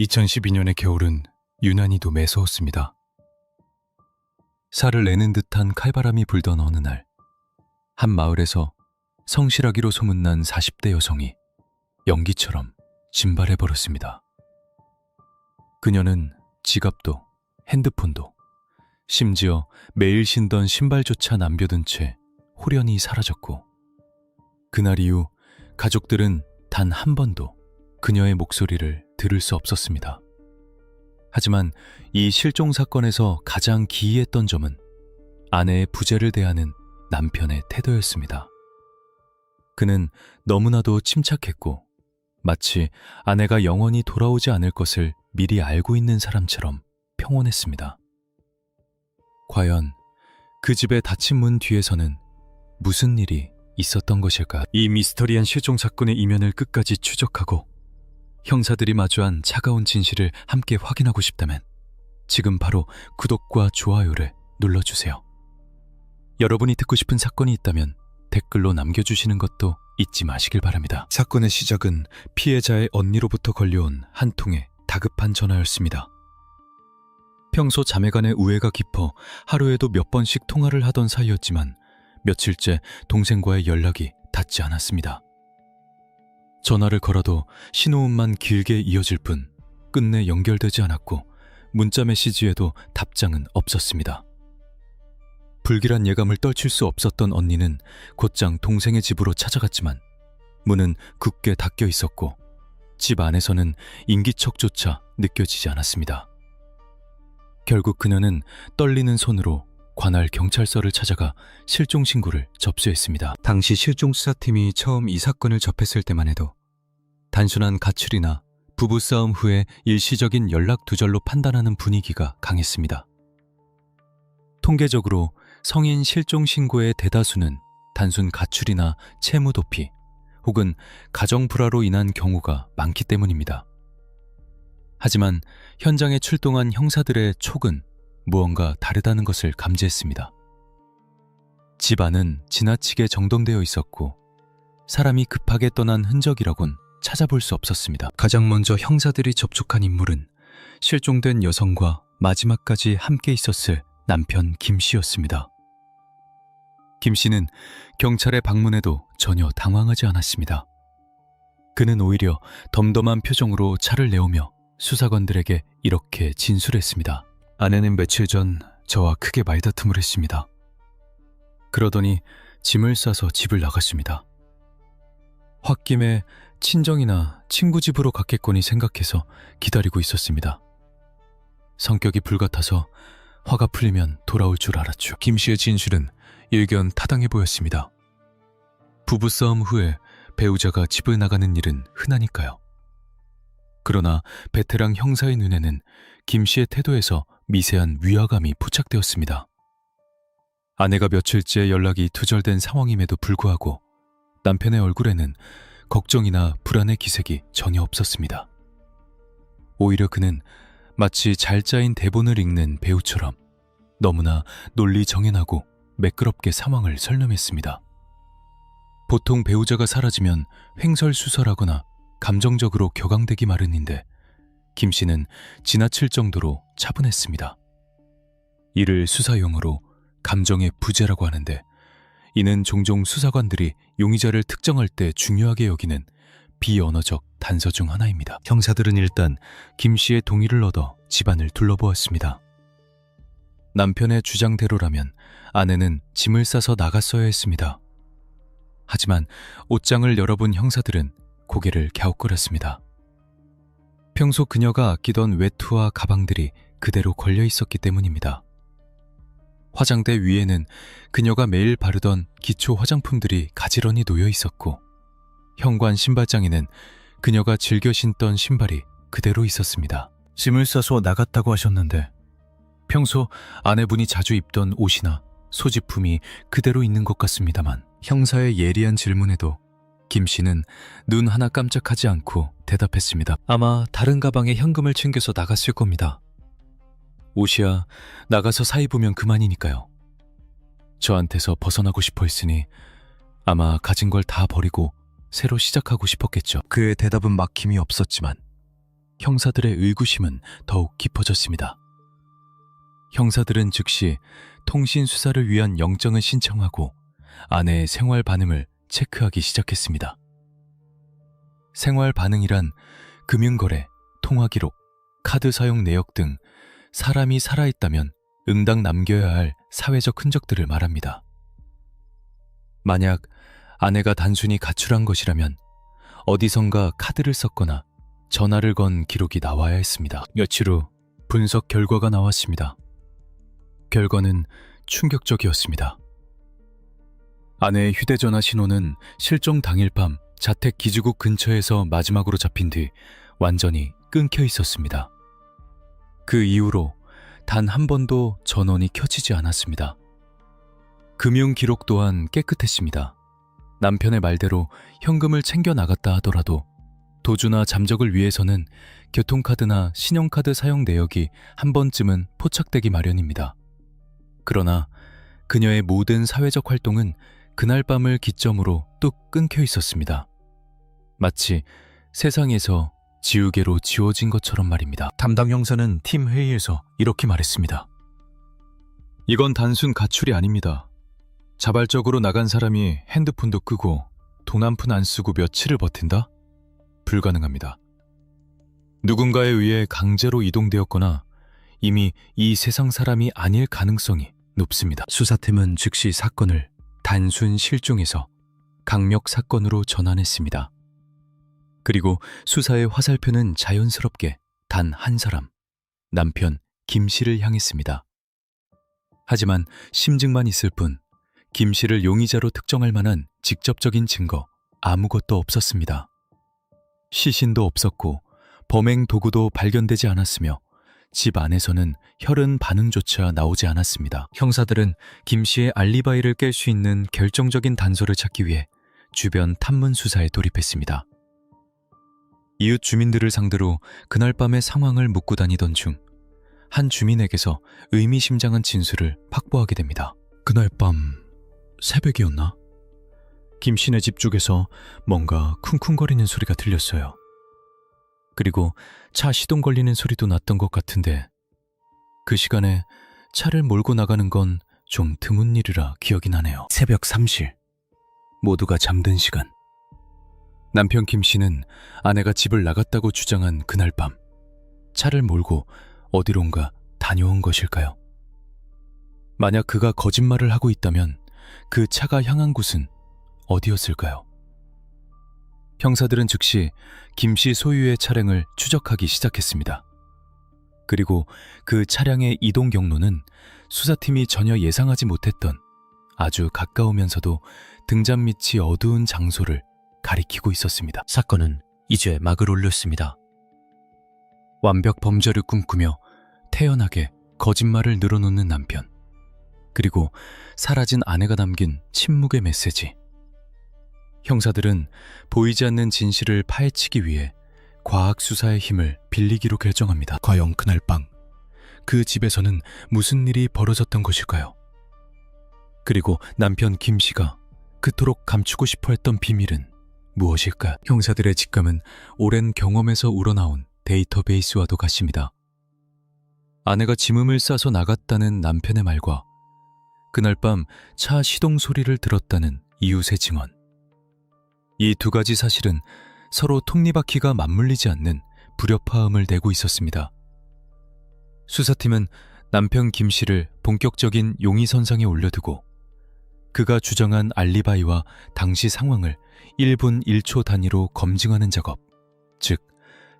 2012년의 겨울은 유난히도 매서웠습니다. 살을 내는 듯한 칼바람이 불던 어느 날, 한 마을에서 성실하기로 소문난 40대 여성이 연기처럼 진발해버렸습니다. 그녀는 지갑도 핸드폰도 심지어 매일 신던 신발조차 남겨둔 채 홀연히 사라졌고, 그날 이후 가족들은 단 한 번도 그녀의 목소리를 들을 수 없었습니다. 하지만 이 실종 사건에서 가장 기이했던 점은 아내의 부재를 대하는 남편의 태도였습니다. 그는 너무나도 침착했고 마치 아내가 영원히 돌아오지 않을 것을 미리 알고 있는 사람처럼 평온했습니다. 과연 그 집의 닫힌 문 뒤에서는 무슨 일이 있었던 것일까? 이 미스터리한 실종 사건의 이면을 끝까지 추적하고 형사들이 마주한 차가운 진실을 함께 확인하고 싶다면 지금 바로 구독과 좋아요를 눌러주세요. 여러분이 듣고 싶은 사건이 있다면 댓글로 남겨주시는 것도 잊지 마시길 바랍니다. 사건의 시작은 피해자의 언니로부터 걸려온 한 통의 다급한 전화였습니다. 평소 자매간의 우애가 깊어 하루에도 몇 번씩 통화를 하던 사이였지만 며칠째 동생과의 연락이 닿지 않았습니다. 전화를 걸어도 신호음만 길게 이어질 뿐 끝내 연결되지 않았고 문자 메시지에도 답장은 없었습니다. 불길한 예감을 떨칠 수 없었던 언니는 곧장 동생의 집으로 찾아갔지만 문은 굳게 닫혀 있었고 집 안에서는 인기척조차 느껴지지 않았습니다. 결국 그녀는 떨리는 손으로 관할 경찰서를 찾아가 실종 신고를 접수했습니다. 당시 실종수사팀이 처음 이 사건을 접했을 때만 해도 단순한 가출이나 부부싸움 후에 일시적인 연락 두절로 판단하는 분위기가 강했습니다. 통계적으로 성인 실종 신고의 대다수는 단순 가출이나 채무 도피 혹은 가정 불화로 인한 경우가 많기 때문입니다. 하지만 현장에 출동한 형사들의 촉은 무언가 다르다는 것을 감지했습니다. 집 안은 지나치게 정돈되어 있었고 사람이 급하게 떠난 흔적이라곤 찾아볼 수 없었습니다. 가장 먼저 형사들이 접촉한 인물은 실종된 여성과 마지막까지 함께 있었을 남편 김 씨였습니다. 김 씨는 경찰의 방문에도 전혀 당황하지 않았습니다. 그는 오히려 덤덤한 표정으로 차를 내오며 수사관들에게 이렇게 진술했습니다. 아내는 며칠 전 저와 크게 말다툼을 했습니다. 그러더니 짐을 싸서 집을 나갔습니다. 홧김에 친정이나 친구 집으로 갔겠거니 생각해서 기다리고 있었습니다. 성격이 불같아서 화가 풀리면 돌아올 줄 알았죠. 김 씨의 진술은 일견 타당해 보였습니다. 부부싸움 후에 배우자가 집을 나가는 일은 흔하니까요. 그러나 베테랑 형사의 눈에는 김 씨의 태도에서 미세한 위화감이 포착되었습니다. 아내가 며칠째 연락이 두절된 상황임에도 불구하고 남편의 얼굴에는 걱정이나 불안의 기색이 전혀 없었습니다. 오히려 그는 마치 잘 짜인 대본을 읽는 배우처럼 너무나 논리정연하고 매끄럽게 상황을 설명했습니다. 보통 배우자가 사라지면 횡설수설하거나 감정적으로 격앙되기 마련인데 김 씨는 지나칠 정도로 차분했습니다. 이를 수사용어로 감정의 부재라고 하는데 이는 종종 수사관들이 용의자를 특정할 때 중요하게 여기는 비언어적 단서 중 하나입니다. 형사들은 일단 김 씨의 동의를 얻어 집안을 둘러보았습니다. 남편의 주장대로라면 아내는 짐을 싸서 나갔어야 했습니다. 하지만 옷장을 열어본 형사들은 고개를 갸웃거렸습니다. 평소 그녀가 아끼던 외투와 가방들이 그대로 걸려 있었기 때문입니다. 화장대 위에는 그녀가 매일 바르던 기초 화장품들이 가지런히 놓여 있었고 현관 신발장에는 그녀가 즐겨 신던 신발이 그대로 있었습니다. 짐을 싸서 나갔다고 하셨는데 평소 아내분이 자주 입던 옷이나 소지품이 그대로 있는 것 같습니다만 형사의 예리한 질문에도 김 씨는 눈 하나 깜짝하지 않고 대답했습니다. 아마 다른 가방에 현금을 챙겨서 나갔을 겁니다. 옷이야 나가서 사 입으면 그만이니까요. 저한테서 벗어나고 싶어 했으니 아마 가진 걸 다 버리고 새로 시작하고 싶었겠죠. 그의 대답은 막힘이 없었지만 형사들의 의구심은 더욱 깊어졌습니다. 형사들은 즉시 통신 수사를 위한 영장을 신청하고 아내의 생활 반응을 체크하기 시작했습니다. 생활 반응이란 금융거래, 통화기록, 카드 사용 내역 등 사람이 살아있다면 응당 남겨야 할 사회적 흔적들을 말합니다. 만약 아내가 단순히 가출한 것이라면 어디선가 카드를 썼거나 전화를 건 기록이 나와야 했습니다. 며칠 후 분석 결과가 나왔습니다. 결과는 충격적이었습니다. 아내의 휴대전화 신호는 실종 당일 밤 자택 기지국 근처에서 마지막으로 잡힌 뒤 완전히 끊겨 있었습니다. 그 이후로 단 한 번도 전원이 켜지지 않았습니다. 금융 기록 또한 깨끗했습니다. 남편의 말대로 현금을 챙겨 나갔다 하더라도 도주나 잠적을 위해서는 교통카드나 신용카드 사용 내역이 한 번쯤은 포착되기 마련입니다. 그러나 그녀의 모든 사회적 활동은 그날 밤을 기점으로 뚝 끊겨 있었습니다. 마치 세상에서 지우개로 지워진 것처럼 말입니다. 담당 형사는 팀 회의에서 이렇게 말했습니다. 이건 단순 가출이 아닙니다. 자발적으로 나간 사람이 핸드폰도 끄고 돈 한 푼 안 쓰고 며칠을 버틴다? 불가능합니다. 누군가에 의해 강제로 이동되었거나 이미 이 세상 사람이 아닐 가능성이 높습니다. 수사팀은 즉시 사건을 단순 실종에서 강력 사건으로 전환했습니다. 그리고 수사의 화살표는 자연스럽게 단 한 사람, 남편 김 씨를 향했습니다. 하지만 심증만 있을 뿐 김 씨를 용의자로 특정할 만한 직접적인 증거 아무것도 없었습니다. 시신도 없었고 범행 도구도 발견되지 않았으며 집 안에서는 혈흔 반응조차 나오지 않았습니다. 형사들은 김 씨의 알리바이를 깰 수 있는 결정적인 단서를 찾기 위해 주변 탐문 수사에 돌입했습니다. 이웃 주민들을 상대로 그날 밤의 상황을 묻고 다니던 중 한 주민에게서 의미심장한 진술을 확보하게 됩니다. 그날 밤 새벽이었나? 김 씨네 집 쪽에서 뭔가 쿵쿵거리는 소리가 들렸어요. 그리고 차 시동 걸리는 소리도 났던 것 같은데 그 시간에 차를 몰고 나가는 건 좀 드문 일이라 기억이 나네요. 새벽 3시, 모두가 잠든 시간. 남편 김 씨는 아내가 집을 나갔다고 주장한 그날 밤 차를 몰고 어디론가 다녀온 것일까요? 만약 그가 거짓말을 하고 있다면 그 차가 향한 곳은 어디였을까요? 형사들은 즉시 김 씨 소유의 차량을 추적하기 시작했습니다. 그리고 그 차량의 이동 경로는 수사팀이 전혀 예상하지 못했던 아주 가까우면서도 등잔 밑이 어두운 장소를 가리키고 있었습니다. 사건은 이제 막을 올렸습니다. 완벽 범죄를 꿈꾸며 태연하게 거짓말을 늘어놓는 남편, 그리고 사라진 아내가 남긴 침묵의 메시지. 형사들은 보이지 않는 진실을 파헤치기 위해 과학 수사의 힘을 빌리기로 결정합니다. 과연 그날 밤 그 집에서는 무슨 일이 벌어졌던 것일까요? 그리고 남편 김 씨가 그토록 감추고 싶어 했던 비밀은 무엇일까요? 형사들의 직감은 오랜 경험에서 우러나온 데이터베이스와도 같습니다. 아내가 짐을 싸서 나갔다는 남편의 말과 그날 밤 차 시동 소리를 들었다는 이웃의 증언. 이 두 가지 사실은 서로 톱니바퀴가 맞물리지 않는 불협화음을 내고 있었습니다. 수사팀은 남편 김 씨를 본격적인 용의선상에 올려두고 그가 주장한 알리바이와 당시 상황을 1분 1초 단위로 검증하는 작업, 즉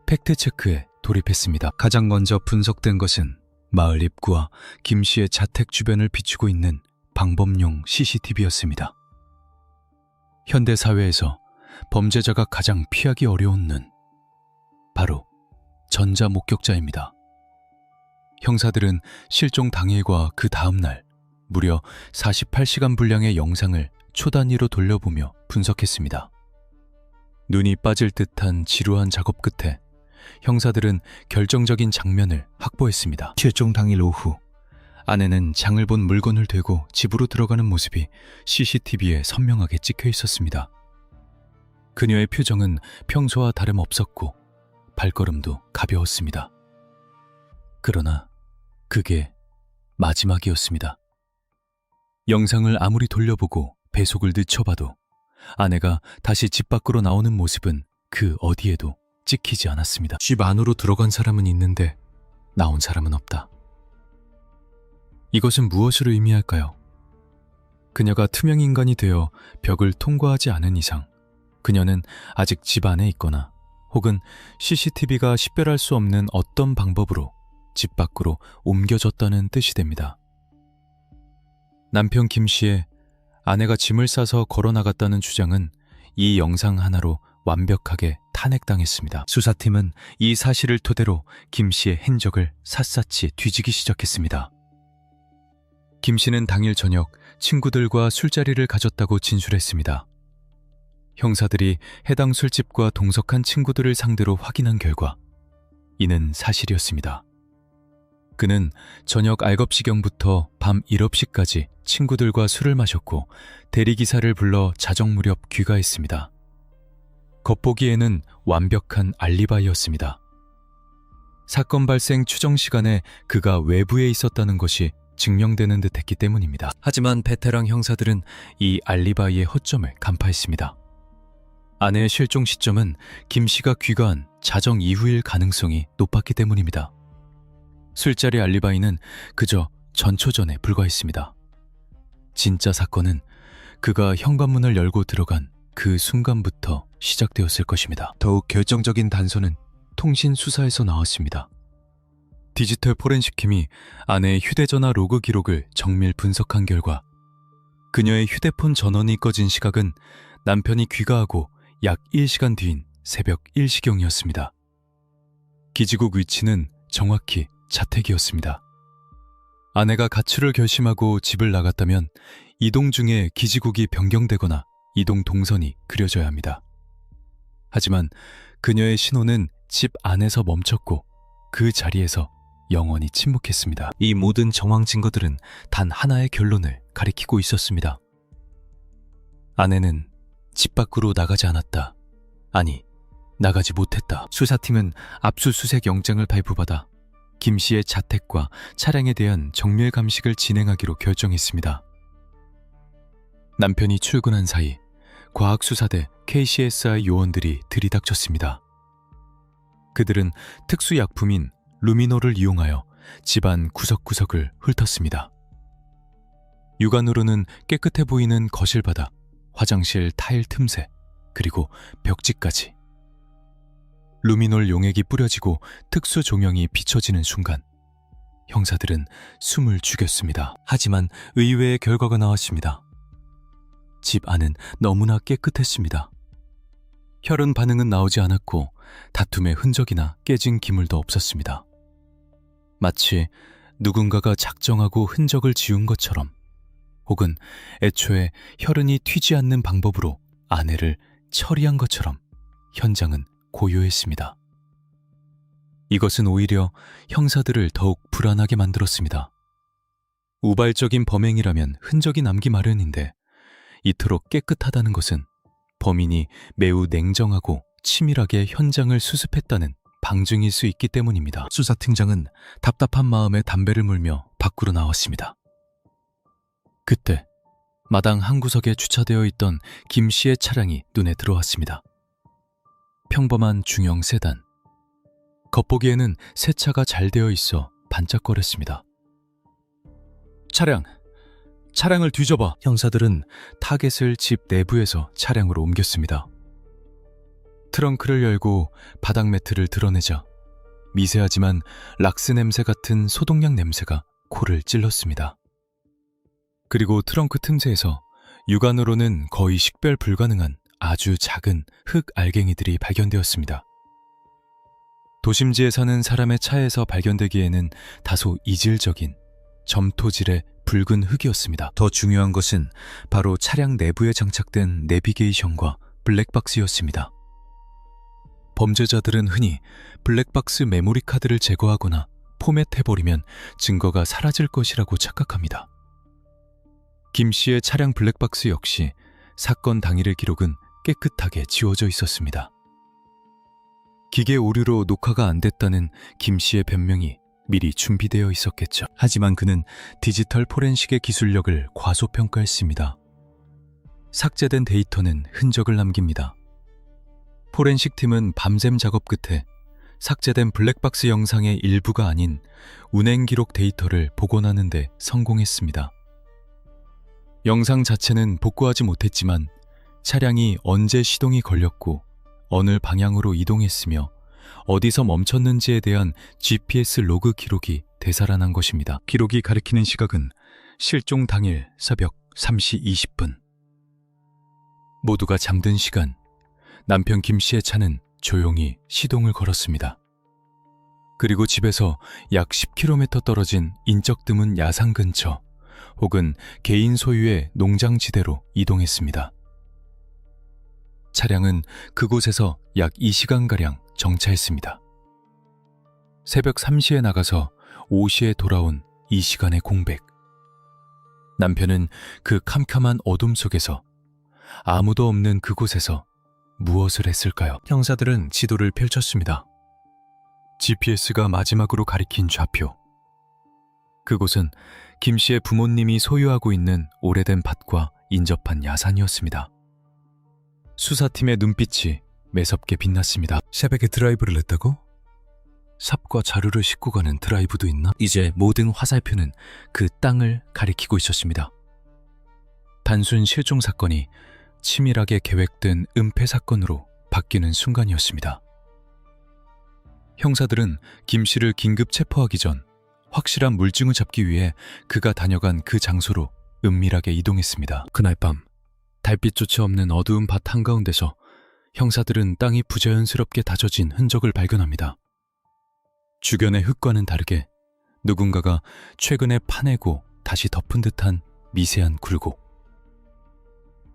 팩트체크에 돌입했습니다. 가장 먼저 분석된 것은 마을 입구와 김 씨의 자택 주변을 비추고 있는 방범용 CCTV였습니다. 현대 사회에서 범죄자가 가장 피하기 어려운 눈, 바로 전자 목격자입니다. 형사들은 실종 당일과 그 다음 날 무려 48시간 분량의 영상을 초단위로 돌려보며 분석했습니다. 눈이 빠질 듯한 지루한 작업 끝에 형사들은 결정적인 장면을 확보했습니다. 실종 당일 오후, 아내는 장을 본 물건을 들고 집으로 들어가는 모습이 CCTV에 선명하게 찍혀 있었습니다. 그녀의 표정은 평소와 다름없었고 발걸음도 가벼웠습니다. 그러나 그게 마지막이었습니다. 영상을 아무리 돌려보고 배속을 늦춰봐도 아내가 다시 집 밖으로 나오는 모습은 그 어디에도 찍히지 않았습니다. 집 안으로 들어간 사람은 있는데 나온 사람은 없다. 이것은 무엇을 의미할까요? 그녀가 투명인간이 되어 벽을 통과하지 않은 이상 그녀는 아직 집 안에 있거나 혹은 CCTV가 식별할 수 없는 어떤 방법으로 집 밖으로 옮겨졌다는 뜻이 됩니다. 남편 김 씨의 아내가 짐을 싸서 걸어 나갔다는 주장은 이 영상 하나로 완벽하게 탄핵당했습니다. 수사팀은 이 사실을 토대로 김 씨의 행적을 샅샅이 뒤지기 시작했습니다. 김 씨는 당일 저녁 친구들과 술자리를 가졌다고 진술했습니다. 형사들이 해당 술집과 동석한 친구들을 상대로 확인한 결과 이는 사실이었습니다. 그는 저녁 알겁시경부터 밤 1업시까지 친구들과 술을 마셨고 대리기사를 불러 자정 무렵 귀가했습니다. 겉보기에는 완벽한 알리바이였습니다. 사건 발생 추정 시간에 그가 외부에 있었다는 것이 증명되는 듯 했기 때문입니다. 하지만 베테랑 형사들은 이 알리바이의 허점을 간파했습니다. 아내의 실종 시점은 김 씨가 귀가한 자정 이후일 가능성이 높았기 때문입니다. 술자리 알리바이는 그저 전초전에 불과했습니다. 진짜 사건은 그가 현관문을 열고 들어간 그 순간부터 시작되었을 것입니다. 더욱 결정적인 단서는 통신 수사에서 나왔습니다. 디지털 포렌식 팀이 아내의 휴대전화 로그 기록을 정밀 분석한 결과 그녀의 휴대폰 전원이 꺼진 시각은 남편이 귀가하고 약 1시간 뒤인 새벽 1시경이었습니다. 기지국 위치는 정확히 자택이었습니다. 아내가 가출을 결심하고 집을 나갔다면 이동 중에 기지국이 변경되거나 이동 동선이 그려져야 합니다. 하지만 그녀의 신호는 집 안에서 멈췄고 그 자리에서 영원히 침묵했습니다. 이 모든 정황 증거들은 단 하나의 결론을 가리키고 있었습니다. 아내는 집 밖으로 나가지 않았다. 아니, 나가지 못했다. 수사팀은 압수수색 영장을 발부받아 김 씨의 자택과 차량에 대한 정밀 감식을 진행하기로 결정했습니다. 남편이 출근한 사이 과학수사대 KCSI 요원들이 들이닥쳤습니다. 그들은 특수약품인 루미놀을 이용하여 집안 구석구석을 훑었습니다. 육안으로는 깨끗해 보이는 거실 바닥, 화장실 타일 틈새, 그리고 벽지까지. 루미놀 용액이 뿌려지고 특수 조명이 비춰지는 순간 형사들은 숨을 죽였습니다. 하지만 의외의 결과가 나왔습니다. 집 안은 너무나 깨끗했습니다. 혈흔 반응은 나오지 않았고 다툼의 흔적이나 깨진 기물도 없었습니다. 마치 누군가가 작정하고 흔적을 지운 것처럼 혹은 애초에 혈흔이 튀지 않는 방법으로 아내를 처리한 것처럼 현장은 고요했습니다. 이것은 오히려 형사들을 더욱 불안하게 만들었습니다. 우발적인 범행이라면 흔적이 남기 마련인데 이토록 깨끗하다는 것은 범인이 매우 냉정하고 치밀하게 현장을 수습했다는 방증일 수 있기 때문입니다. 수사팀장은 답답한 마음에 담배를 물며 밖으로 나왔습니다. 그때 마당 한 구석에 주차되어 있던 김 씨의 차량이 눈에 들어왔습니다. 평범한 중형 세단. 겉보기에는 세차가 잘 되어 있어 반짝거렸습니다. 차량을 뒤져봐. 형사들은 타겟을 집 내부에서 차량으로 옮겼습니다. 트렁크를 열고 바닥 매트를 드러내자 미세하지만 락스 냄새 같은 소독약 냄새가 코를 찔렀습니다. 그리고 트렁크 틈새에서 육안으로는 거의 식별 불가능한 아주 작은 흙 알갱이들이 발견되었습니다. 도심지에 사는 사람의 차에서 발견되기에는 다소 이질적인 점토질의 붉은 흙이었습니다. 더 중요한 것은 바로 차량 내부에 장착된 내비게이션과 블랙박스였습니다. 범죄자들은 흔히 블랙박스 메모리 카드를 제거하거나 포맷해버리면 증거가 사라질 것이라고 착각합니다. 김 씨의 차량 블랙박스 역시 사건 당일의 기록은 깨끗하게 지워져 있었습니다. 기계 오류로 녹화가 안 됐다는 김 씨의 변명이 미리 준비되어 있었겠죠. 하지만 그는 디지털 포렌식의 기술력을 과소평가했습니다. 삭제된 데이터는 흔적을 남깁니다. 포렌식 팀은 밤샘 작업 끝에 삭제된 블랙박스 영상의 일부가 아닌 운행 기록 데이터를 복원하는 데 성공했습니다. 영상 자체는 복구하지 못했지만 차량이 언제 시동이 걸렸고 어느 방향으로 이동했으며 어디서 멈췄는지에 대한 GPS 로그 기록이 되살아난 것입니다. 기록이 가리키는 시각은 실종 당일 새벽 3시 20분. 모두가 잠든 시간, 남편 김 씨의 차는 조용히 시동을 걸었습니다. 그리고 집에서 약 10km 떨어진 인적 드문 야산 근처 혹은 개인 소유의 농장지대로 이동했습니다. 차량은 그곳에서 약 2시간가량 정차했습니다. 새벽 3시에 나가서 5시에 돌아온 이 시간의 공백. 남편은 그 캄캄한 어둠 속에서 아무도 없는 그곳에서 무엇을 했을까요? 형사들은 지도를 펼쳤습니다. GPS가 마지막으로 가리킨 좌표. 그곳은 김 씨의 부모님이 소유하고 있는 오래된 밭과 인접한 야산이었습니다. 수사팀의 눈빛이 매섭게 빛났습니다. 새벽에 드라이브를 했다고? 삽과 자루를 싣고 가는 드라이브도 있나? 이제 모든 화살표는 그 땅을 가리키고 있었습니다. 단순 실종 사건이 치밀하게 계획된 은폐 사건으로 바뀌는 순간이었습니다. 형사들은 김 씨를 긴급 체포하기 전 확실한 물증을 잡기 위해 그가 다녀간 그 장소로 은밀하게 이동했습니다. 그날 밤 달빛조차 없는 어두운 밭 한가운데서 형사들은 땅이 부자연스럽게 다져진 흔적을 발견합니다. 주변의 흙과는 다르게 누군가가 최근에 파내고 다시 덮은 듯한 미세한 굴곡.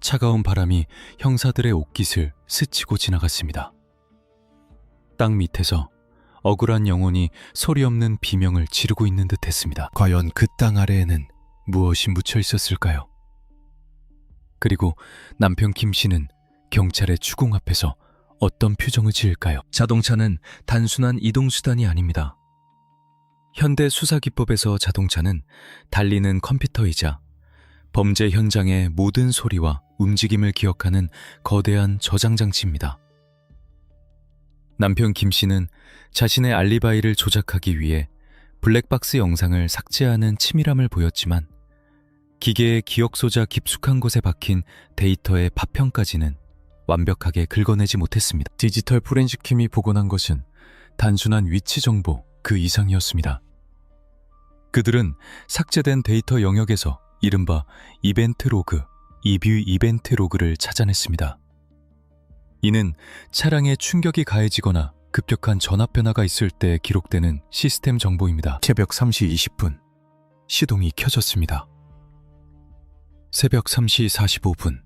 차가운 바람이 형사들의 옷깃을 스치고 지나갔습니다. 땅 밑에서 억울한 영혼이 소리 없는 비명을 지르고 있는 듯 했습니다. 과연 그 땅 아래에는 무엇이 묻혀 있었을까요? 그리고 남편 김 씨는 경찰의 추궁 앞에서 어떤 표정을 지을까요? 자동차는 단순한 이동수단이 아닙니다. 현대 수사기법에서 자동차는 달리는 컴퓨터이자 범죄 현장의 모든 소리와 움직임을 기억하는 거대한 저장장치입니다. 남편 김 씨는 자신의 알리바이를 조작하기 위해 블랙박스 영상을 삭제하는 치밀함을 보였지만 기계의 기억소자 깊숙한 곳에 박힌 데이터의 파편까지는 완벽하게 긁어내지 못했습니다. 디지털 포렌식 팀이 복원한 것은 단순한 위치 정보 그 이상이었습니다. 그들은 삭제된 데이터 영역에서 이른바 이벤트 로그, 이뷰 이벤트 로그를 찾아냈습니다. 이는 차량에 충격이 가해지거나 급격한 전압 변화가 있을 때 기록되는 시스템 정보입니다. 새벽 3시 20분, 시동이 켜졌습니다. 새벽 3시 45분,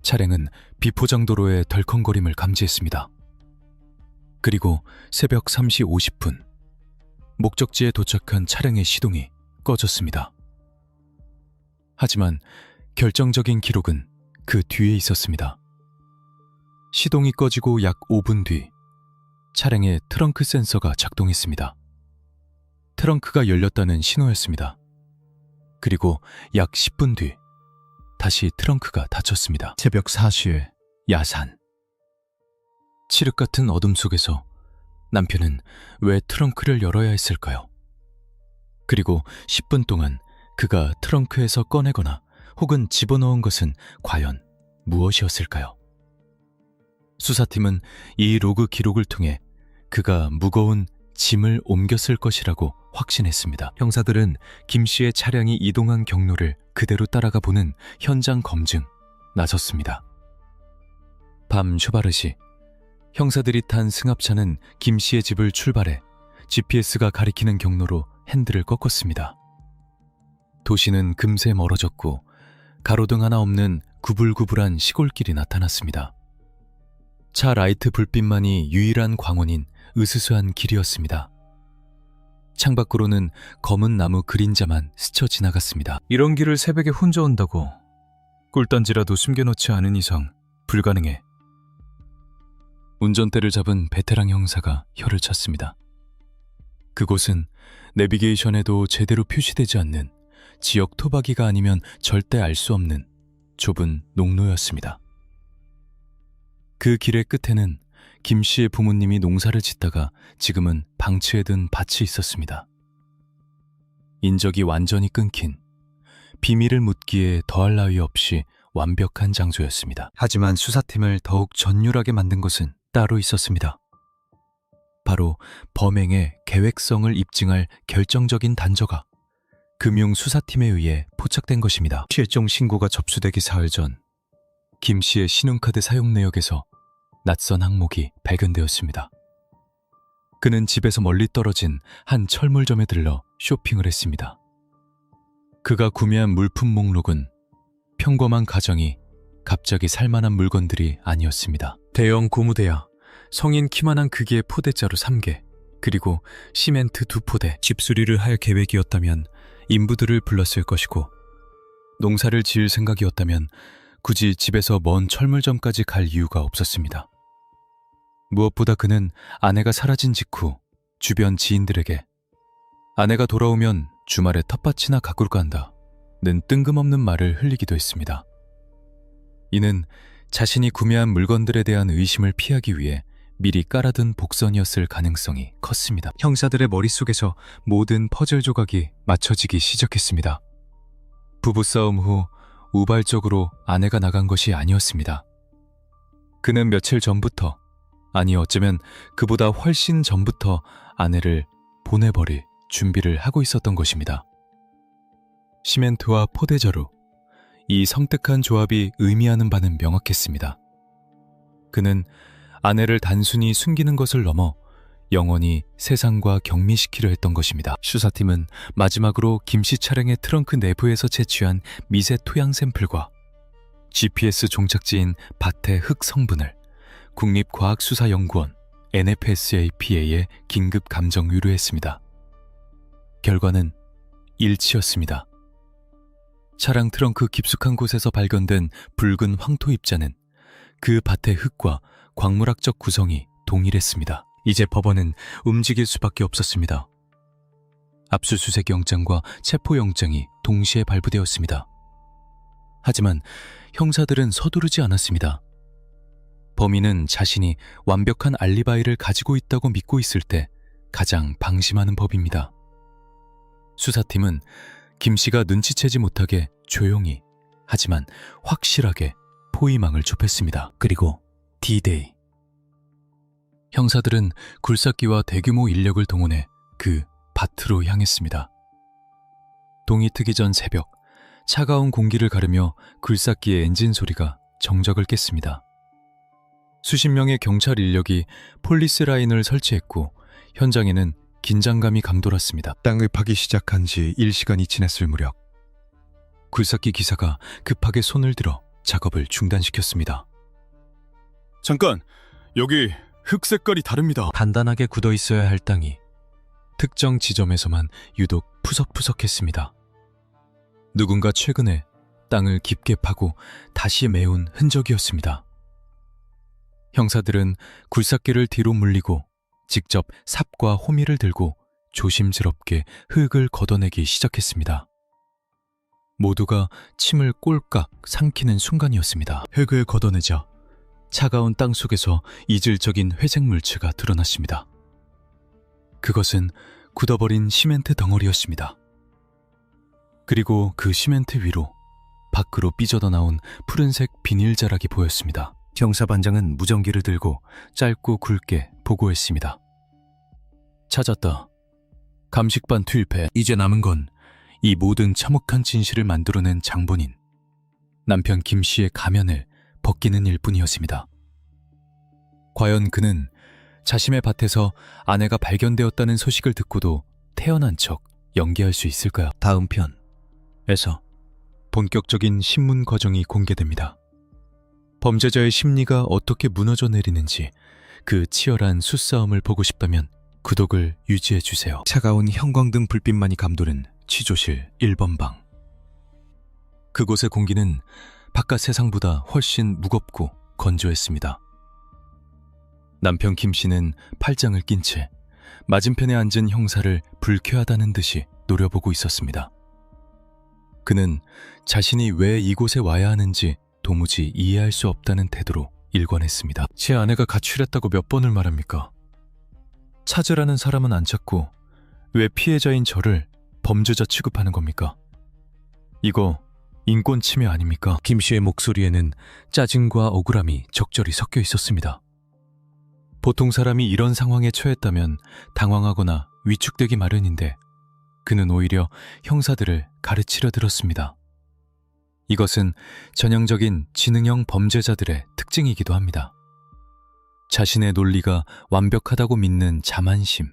차량은 비포장도로의 덜컹거림을 감지했습니다. 그리고 새벽 3시 50분, 목적지에 도착한 차량의 시동이 꺼졌습니다. 하지만 결정적인 기록은 그 뒤에 있었습니다. 시동이 꺼지고 약 5분 뒤 차량의 트렁크 센서가 작동했습니다. 트렁크가 열렸다는 신호였습니다. 그리고 약 10분 뒤 다시 트렁크가 닫혔습니다. 새벽 4시에 야산. 칠흑 같은 어둠 속에서 남편은 왜 트렁크를 열어야 했을까요? 그리고 10분 동안 그가 트렁크에서 꺼내거나 혹은 집어넣은 것은 과연 무엇이었을까요? 수사팀은 이 로그 기록을 통해 그가 무거운 짐을 옮겼을 것이라고 확신했습니다. 형사들은 김 씨의 차량이 이동한 경로를 그대로 따라가 보는 현장 검증 나섰습니다. 밤 슈바르시, 형사들이 탄 승합차는 김 씨의 집을 출발해 GPS가 가리키는 경로로 핸들을 꺾었습니다. 도시는 금세 멀어졌고 가로등 하나 없는 구불구불한 시골길이 나타났습니다. 차 라이트 불빛만이 유일한 광원인 으스스한 길이었습니다. 창밖으로는 검은 나무 그림자만 스쳐 지나갔습니다. 이런 길을 새벽에 혼자 온다고 꿀단지라도 숨겨놓지 않은 이상 불가능해. 운전대를 잡은 베테랑 형사가 혀를 찼습니다. 그곳은 내비게이션에도 제대로 표시되지 않는 지역 토박이가 아니면 절대 알 수 없는 좁은 농로였습니다. 그 길의 끝에는 김 씨의 부모님이 농사를 짓다가 지금은 방치해 둔 밭이 있었습니다. 인적이 완전히 끊긴, 비밀을 묻기에 더할 나위 없이 완벽한 장소였습니다. 하지만 수사팀을 더욱 전율하게 만든 것은 따로 있었습니다. 바로 범행의 계획성을 입증할 결정적인 단서가 금융수사팀에 의해 포착된 것입니다. 실종 신고가 접수되기 사흘 전, 김 씨의 신용카드 사용 내역에서 낯선 항목이 발견되었습니다. 그는 집에서 멀리 떨어진 한 철물점에 들러 쇼핑을 했습니다. 그가 구매한 물품 목록은 평범한 가정이 갑자기 살만한 물건들이 아니었습니다. 대형 고무대야, 성인 키만한 크기의 포대자루 3개, 그리고 시멘트 2포대. 집수리를 할 계획이었다면 인부들을 불렀을 것이고, 농사를 지을 생각이었다면 굳이 집에서 먼 철물점까지 갈 이유가 없었습니다. 무엇보다 그는 아내가 사라진 직후 주변 지인들에게 아내가 돌아오면 주말에 텃밭이나 가꾸러 간다는 뜬금없는 말을 흘리기도 했습니다. 이는 자신이 구매한 물건들에 대한 의심을 피하기 위해 미리 깔아둔 복선이었을 가능성이 컸습니다. 형사들의 머릿속에서 모든 퍼즐 조각이 맞춰지기 시작했습니다. 부부싸움 후 우발적으로 아내가 나간 것이 아니었습니다. 그는 며칠 전부터, 아니 어쩌면 그보다 훨씬 전부터 아내를 보내버릴 준비를 하고 있었던 것입니다. 시멘트와 포대자루, 이 성특한 조합이 의미하는 바는 명확했습니다. 그는 아내를 단순히 숨기는 것을 넘어 영원히 세상과 격리시키려 했던 것입니다. 수사팀은 마지막으로 김씨 차량의 트렁크 내부에서 채취한 미세 토양 샘플과 GPS 종착지인 밭의 흙 성분을 국립과학수사연구원 NFSAPA에 긴급 감정 의뢰했습니다. 결과는 일치였습니다. 차량 트렁크 깊숙한 곳에서 발견된 붉은 황토 입자는 그 밭의 흙과 광물학적 구성이 동일했습니다. 이제 법원은 움직일 수밖에 없었습니다. 압수수색 영장과 체포영장이 동시에 발부되었습니다. 하지만 형사들은 서두르지 않았습니다. 범인은 자신이 완벽한 알리바이를 가지고 있다고 믿고 있을 때 가장 방심하는 법입니다. 수사팀은 김 씨가 눈치채지 못하게 조용히, 하지만 확실하게 포위망을 좁혔습니다. 그리고 D-Day. 형사들은 굴삭기와 대규모 인력을 동원해 그 밭으로 향했습니다. 동이 트기 전 새벽, 차가운 공기를 가르며 굴삭기의 엔진 소리가 정적을 깼습니다. 수십 명의 경찰 인력이 폴리스 라인을 설치했고 현장에는 긴장감이 감돌았습니다. 땅을 파기 시작한 지 1시간이 지났을 무렵, 굴삭기 기사가 급하게 손을 들어 작업을 중단시켰습니다. 잠깐! 여기 흙 색깔이 다릅니다. 단단하게 굳어 있어야 할 땅이 특정 지점에서만 유독 푸석푸석했습니다. 누군가 최근에 땅을 깊게 파고 다시 메운 흔적이었습니다. 형사들은 굴삭기를 뒤로 물리고 직접 삽과 호미를 들고 조심스럽게 흙을 걷어내기 시작했습니다. 모두가 침을 꼴깍 삼키는 순간이었습니다. 흙을 걷어내자 차가운 땅 속에서 이질적인 회색 물체가 드러났습니다. 그것은 굳어버린 시멘트 덩어리였습니다. 그리고 그 시멘트 위로 밖으로 삐져더 나온 푸른색 비닐 자락이 보였습니다. 형사반장은 무전기를 들고 짧고 굵게 보고했습니다. 찾았다. 감식반 투입해. 이제 남은 건 이 모든 참혹한 진실을 만들어낸 장본인, 남편 김 씨의 가면을 벗기는 일뿐이었습니다. 과연 그는 자신의 밭에서 아내가 발견되었다는 소식을 듣고도 태어난 척 연기할 수 있을까요? 다음 편에서 본격적인 신문 과정이 공개됩니다. 범죄자의 심리가 어떻게 무너져 내리는지 그 치열한 수싸움을 보고 싶다면 구독을 유지해주세요. 차가운 형광등 불빛만이 감도는 취조실 1번 방. 그곳의 공기는 바깥 세상보다 훨씬 무겁고 건조했습니다. 남편 김 씨는 팔짱을 낀 채 맞은편에 앉은 형사를 불쾌하다는 듯이 노려보고 있었습니다. 그는 자신이 왜 이곳에 와야 하는지 도무지 이해할 수 없다는 태도로 일관했습니다. 제 아내가 가출했다고 몇 번을 말합니까? 찾으라는 사람은 안 찾고 왜 피해자인 저를 범죄자 취급하는 겁니까? 이거 인권 침해 아닙니까? 김 씨의 목소리에는 짜증과 억울함이 적절히 섞여 있었습니다. 보통 사람이 이런 상황에 처했다면 당황하거나 위축되기 마련인데 그는 오히려 형사들을 가르치려 들었습니다. 이것은 전형적인 지능형 범죄자들의 특징이기도 합니다. 자신의 논리가 완벽하다고 믿는 자만심.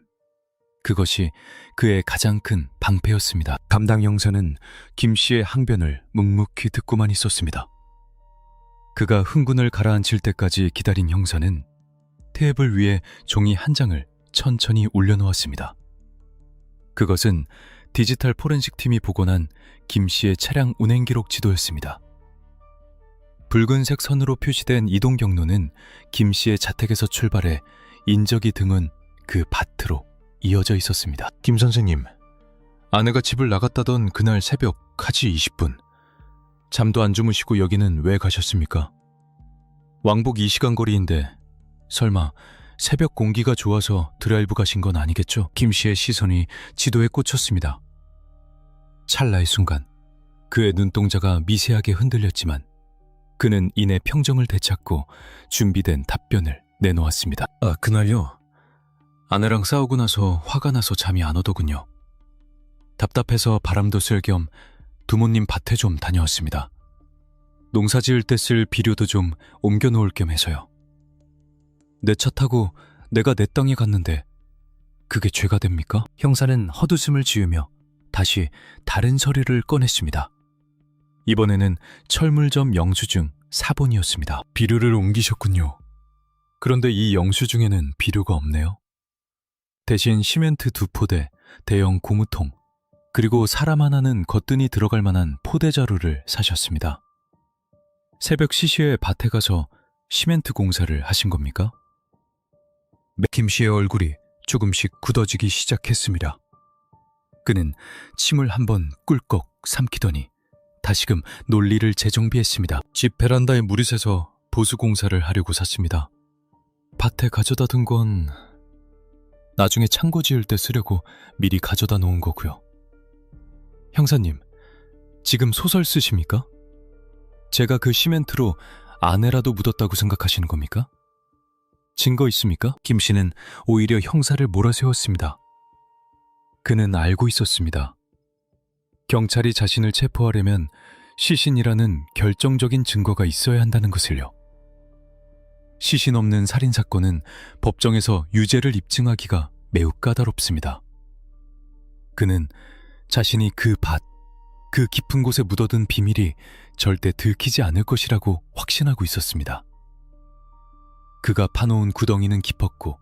그것이 그의 가장 큰 방패였습니다. 담당 형사는 김 씨의 항변을 묵묵히 듣고만 있었습니다. 그가 흥분을 가라앉힐 때까지 기다린 형사는 테이블 위에 종이 한 장을 천천히 올려놓았습니다. 그것은 디지털 포렌식 팀이 복원한 김 씨의 차량 운행 기록 지도였습니다. 붉은색 선으로 표시된 이동 경로는 김 씨의 자택에서 출발해 인적이 등은 그 밭으로 이어져 있었습니다. 김 선생님, 아내가 집을 나갔다던 그날 새벽 1시 20분. 잠도 안 주무시고 여기는 왜 가셨습니까? 왕복 2시간 거리인데 설마 새벽 공기가 좋아서 드라이브 가신 건 아니겠죠? 김 씨의 시선이 지도에 꽂혔습니다. 찰나의 순간 그의 눈동자가 미세하게 흔들렸지만 그는 이내 평정을 되찾고 준비된 답변을 내놓았습니다. 그날요? 아내랑 싸우고 나서 화가 나서 잠이 안 오더군요. 답답해서 바람도 쓸 겸 두모님 밭에 좀 다녀왔습니다. 농사 지을 때 쓸 비료도 좀 옮겨놓을 겸 해서요. 내 차 타고 내가 내 땅에 갔는데 그게 죄가 됩니까? 형사는 헛웃음을 지으며 다시 다른 서류를 꺼냈습니다. 이번에는 철물점 영수증 4번이었습니다. 비료를 옮기셨군요. 그런데 이 영수증에는 비료가 없네요. 대신 시멘트 2포대, 대형 고무통, 그리고 사람 하나는 거뜬히 들어갈 만한 포대자루를 사셨습니다. 새벽 시시에 밭에 가서 시멘트 공사를 하신 겁니까? 김 씨의 얼굴이 조금씩 굳어지기 시작했습니다. 그는 침을 한번 꿀꺽 삼키더니 다시금 논리를 재정비했습니다. 집 베란다에 물이 새서 보수 공사를 하려고 샀습니다. 밭에 가져다 둔 건 나중에 창고 지을 때 쓰려고 미리 가져다 놓은 거고요. 형사님, 지금 소설 쓰십니까? 제가 그 시멘트로 아내라도 묻었다고 생각하시는 겁니까? 증거 있습니까? 김 씨는 오히려 형사를 몰아세웠습니다. 그는 알고 있었습니다. 경찰이 자신을 체포하려면 시신이라는 결정적인 증거가 있어야 한다는 것을요. 시신 없는 살인사건은 법정에서 유죄를 입증하기가 매우 까다롭습니다. 그는 자신이 그 밭, 그 깊은 곳에 묻어둔 비밀이 절대 들키지 않을 것이라고 확신하고 있었습니다. 그가 파놓은 구덩이는 깊었고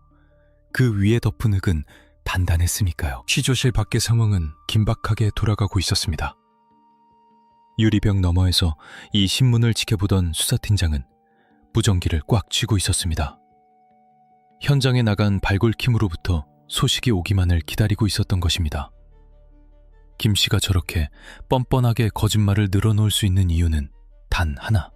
그 위에 덮은 흙은 단단했으니까요. 취조실 밖의 상황은 긴박하게 돌아가고 있었습니다. 유리병 너머에서 이 신문을 지켜보던 수사팀장은 무전기를 꽉 쥐고 있었습니다. 현장에 나간 발굴킴으로부터 소식이 오기만을 기다리고 있었던 것입니다. 김 씨가 저렇게 뻔뻔하게 거짓말을 늘어놓을 수 있는 이유는 단 하나.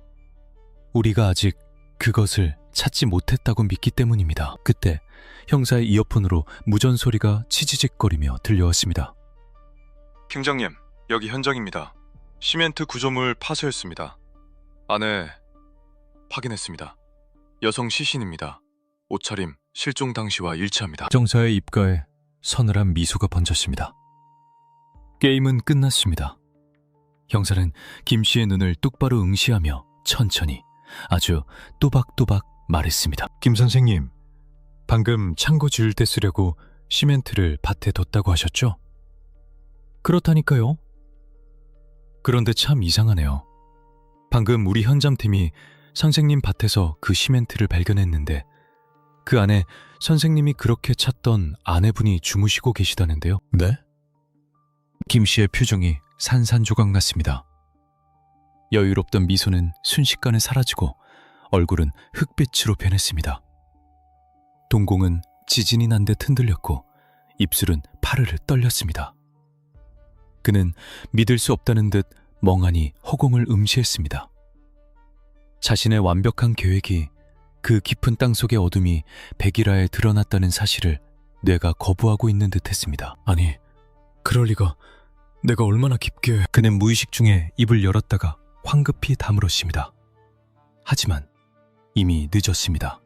우리가 아직 그것을 찾지 못했다고 믿기 때문입니다. 그때 형사의 이어폰으로 무전 소리가 치지직거리며 들려왔습니다. 팀장님, 여기 현장입니다. 시멘트 구조물 파쇄했습니다. 안에 확인했습니다. 여성 시신입니다. 옷차림, 실종 당시와 일치합니다. 정사의 입가에 서늘한 미소가 번졌습니다. 게임은 끝났습니다. 형사는 김 씨의 눈을 똑바로 응시하며 천천히 아주 또박또박 말했습니다. 김 선생님, 방금 창고 지을 때 쓰려고 시멘트를 밭에 뒀다고 하셨죠? 그렇다니까요. 그런데 참 이상하네요. 방금 우리 현장팀이 선생님 밭에서 그 시멘트를 발견했는데 그 안에 선생님이 그렇게 찾던 아내분이 주무시고 계시다는데요. 네? 김 씨의 표정이 산산조각 났습니다. 여유롭던 미소는 순식간에 사라지고 얼굴은 흑빛으로 변했습니다. 동공은 지진이 난 듯 흔들렸고 입술은 파르르 떨렸습니다. 그는 믿을 수 없다는 듯 멍하니 허공을 음시했습니다. 자신의 완벽한 계획이 그 깊은 땅속의 어둠이 백일화에 드러났다는 사실을 뇌가 거부하고 있는 듯 했습니다. 아니, 그럴 리가. 내가 얼마나 깊게... 그는 무의식 중에 입을 열었다가 황급히 다물었습니다. 하지만 이미 늦었습니다.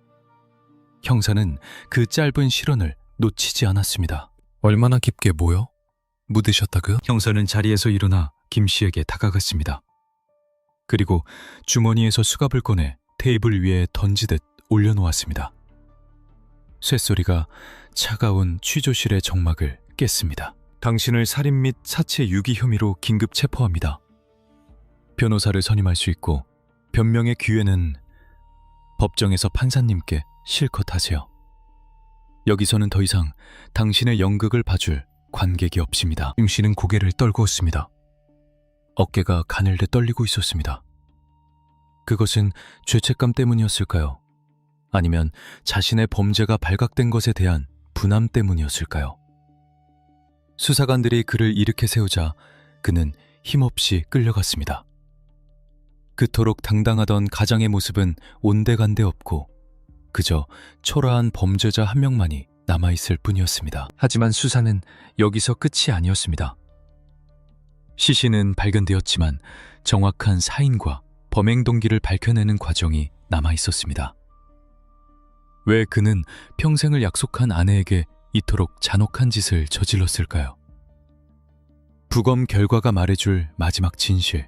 형사는 그 짧은 실언을 놓치지 않았습니다. 얼마나 깊게 뭐요? 묻으셨다고요? 형사는 자리에서 일어나 김 씨에게 다가갔습니다. 그리고 주머니에서 수갑을 꺼내 테이블 위에 던지듯 올려놓았습니다. 쇳소리가 차가운 취조실의 정막을 깼습니다. 당신을 살인 및 사체 유기 혐의로 긴급 체포합니다. 변호사를 선임할 수 있고 변명의 기회는 법정에서 판사님께 실컷 하세요. 여기서는 더 이상 당신의 연극을 봐줄 관객이 없습니다. 김 씨는 고개를 떨구었습니다. 어깨가 가늘게 떨리고 있었습니다. 그것은 죄책감 때문이었을까요? 아니면 자신의 범죄가 발각된 것에 대한 분함 때문이었을까요? 수사관들이 그를 일으켜 세우자 그는 힘없이 끌려갔습니다. 그토록 당당하던 가장의 모습은 온데간데 없고 그저 초라한 범죄자 한 명만이 남아있을 뿐이었습니다. 하지만 수사는 여기서 끝이 아니었습니다. 시신은 발견되었지만 정확한 사인과 범행 동기를 밝혀내는 과정이 남아있었습니다. 왜 그는 평생을 약속한 아내에게 이토록 잔혹한 짓을 저질렀을까요? 부검 결과가 말해줄 마지막 진실,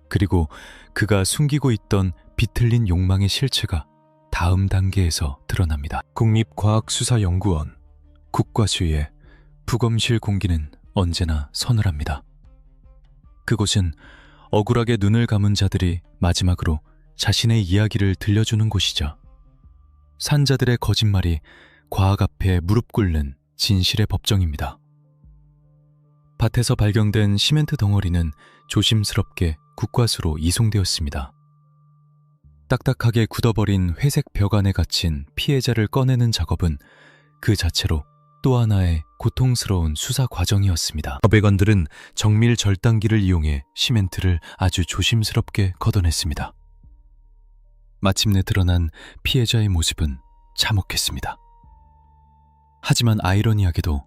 그리고 그가 숨기고 있던 비틀린 욕망의 실체가 다음 단계에서 드러납니다. 국립과학수사연구원 국과수의 부검실 공기는 언제나 서늘합니다. 그곳은 억울하게 눈을 감은 자들이 마지막으로 자신의 이야기를 들려주는 곳이죠. 산자들의 거짓말이 과학 앞에 무릎 꿇는 진실의 법정입니다. 밭에서 발견된 시멘트 덩어리는 조심스럽게 국과수로 이송되었습니다. 딱딱하게 굳어버린 회색 벽 안에 갇힌 피해자를 꺼내는 작업은 그 자체로 또 하나의 고통스러운 수사 과정이었습니다. 법의관들은 정밀 절단기를 이용해 시멘트를 아주 조심스럽게 걷어냈습니다. 마침내 드러난 피해자의 모습은 참혹했습니다. 하지만 아이러니하게도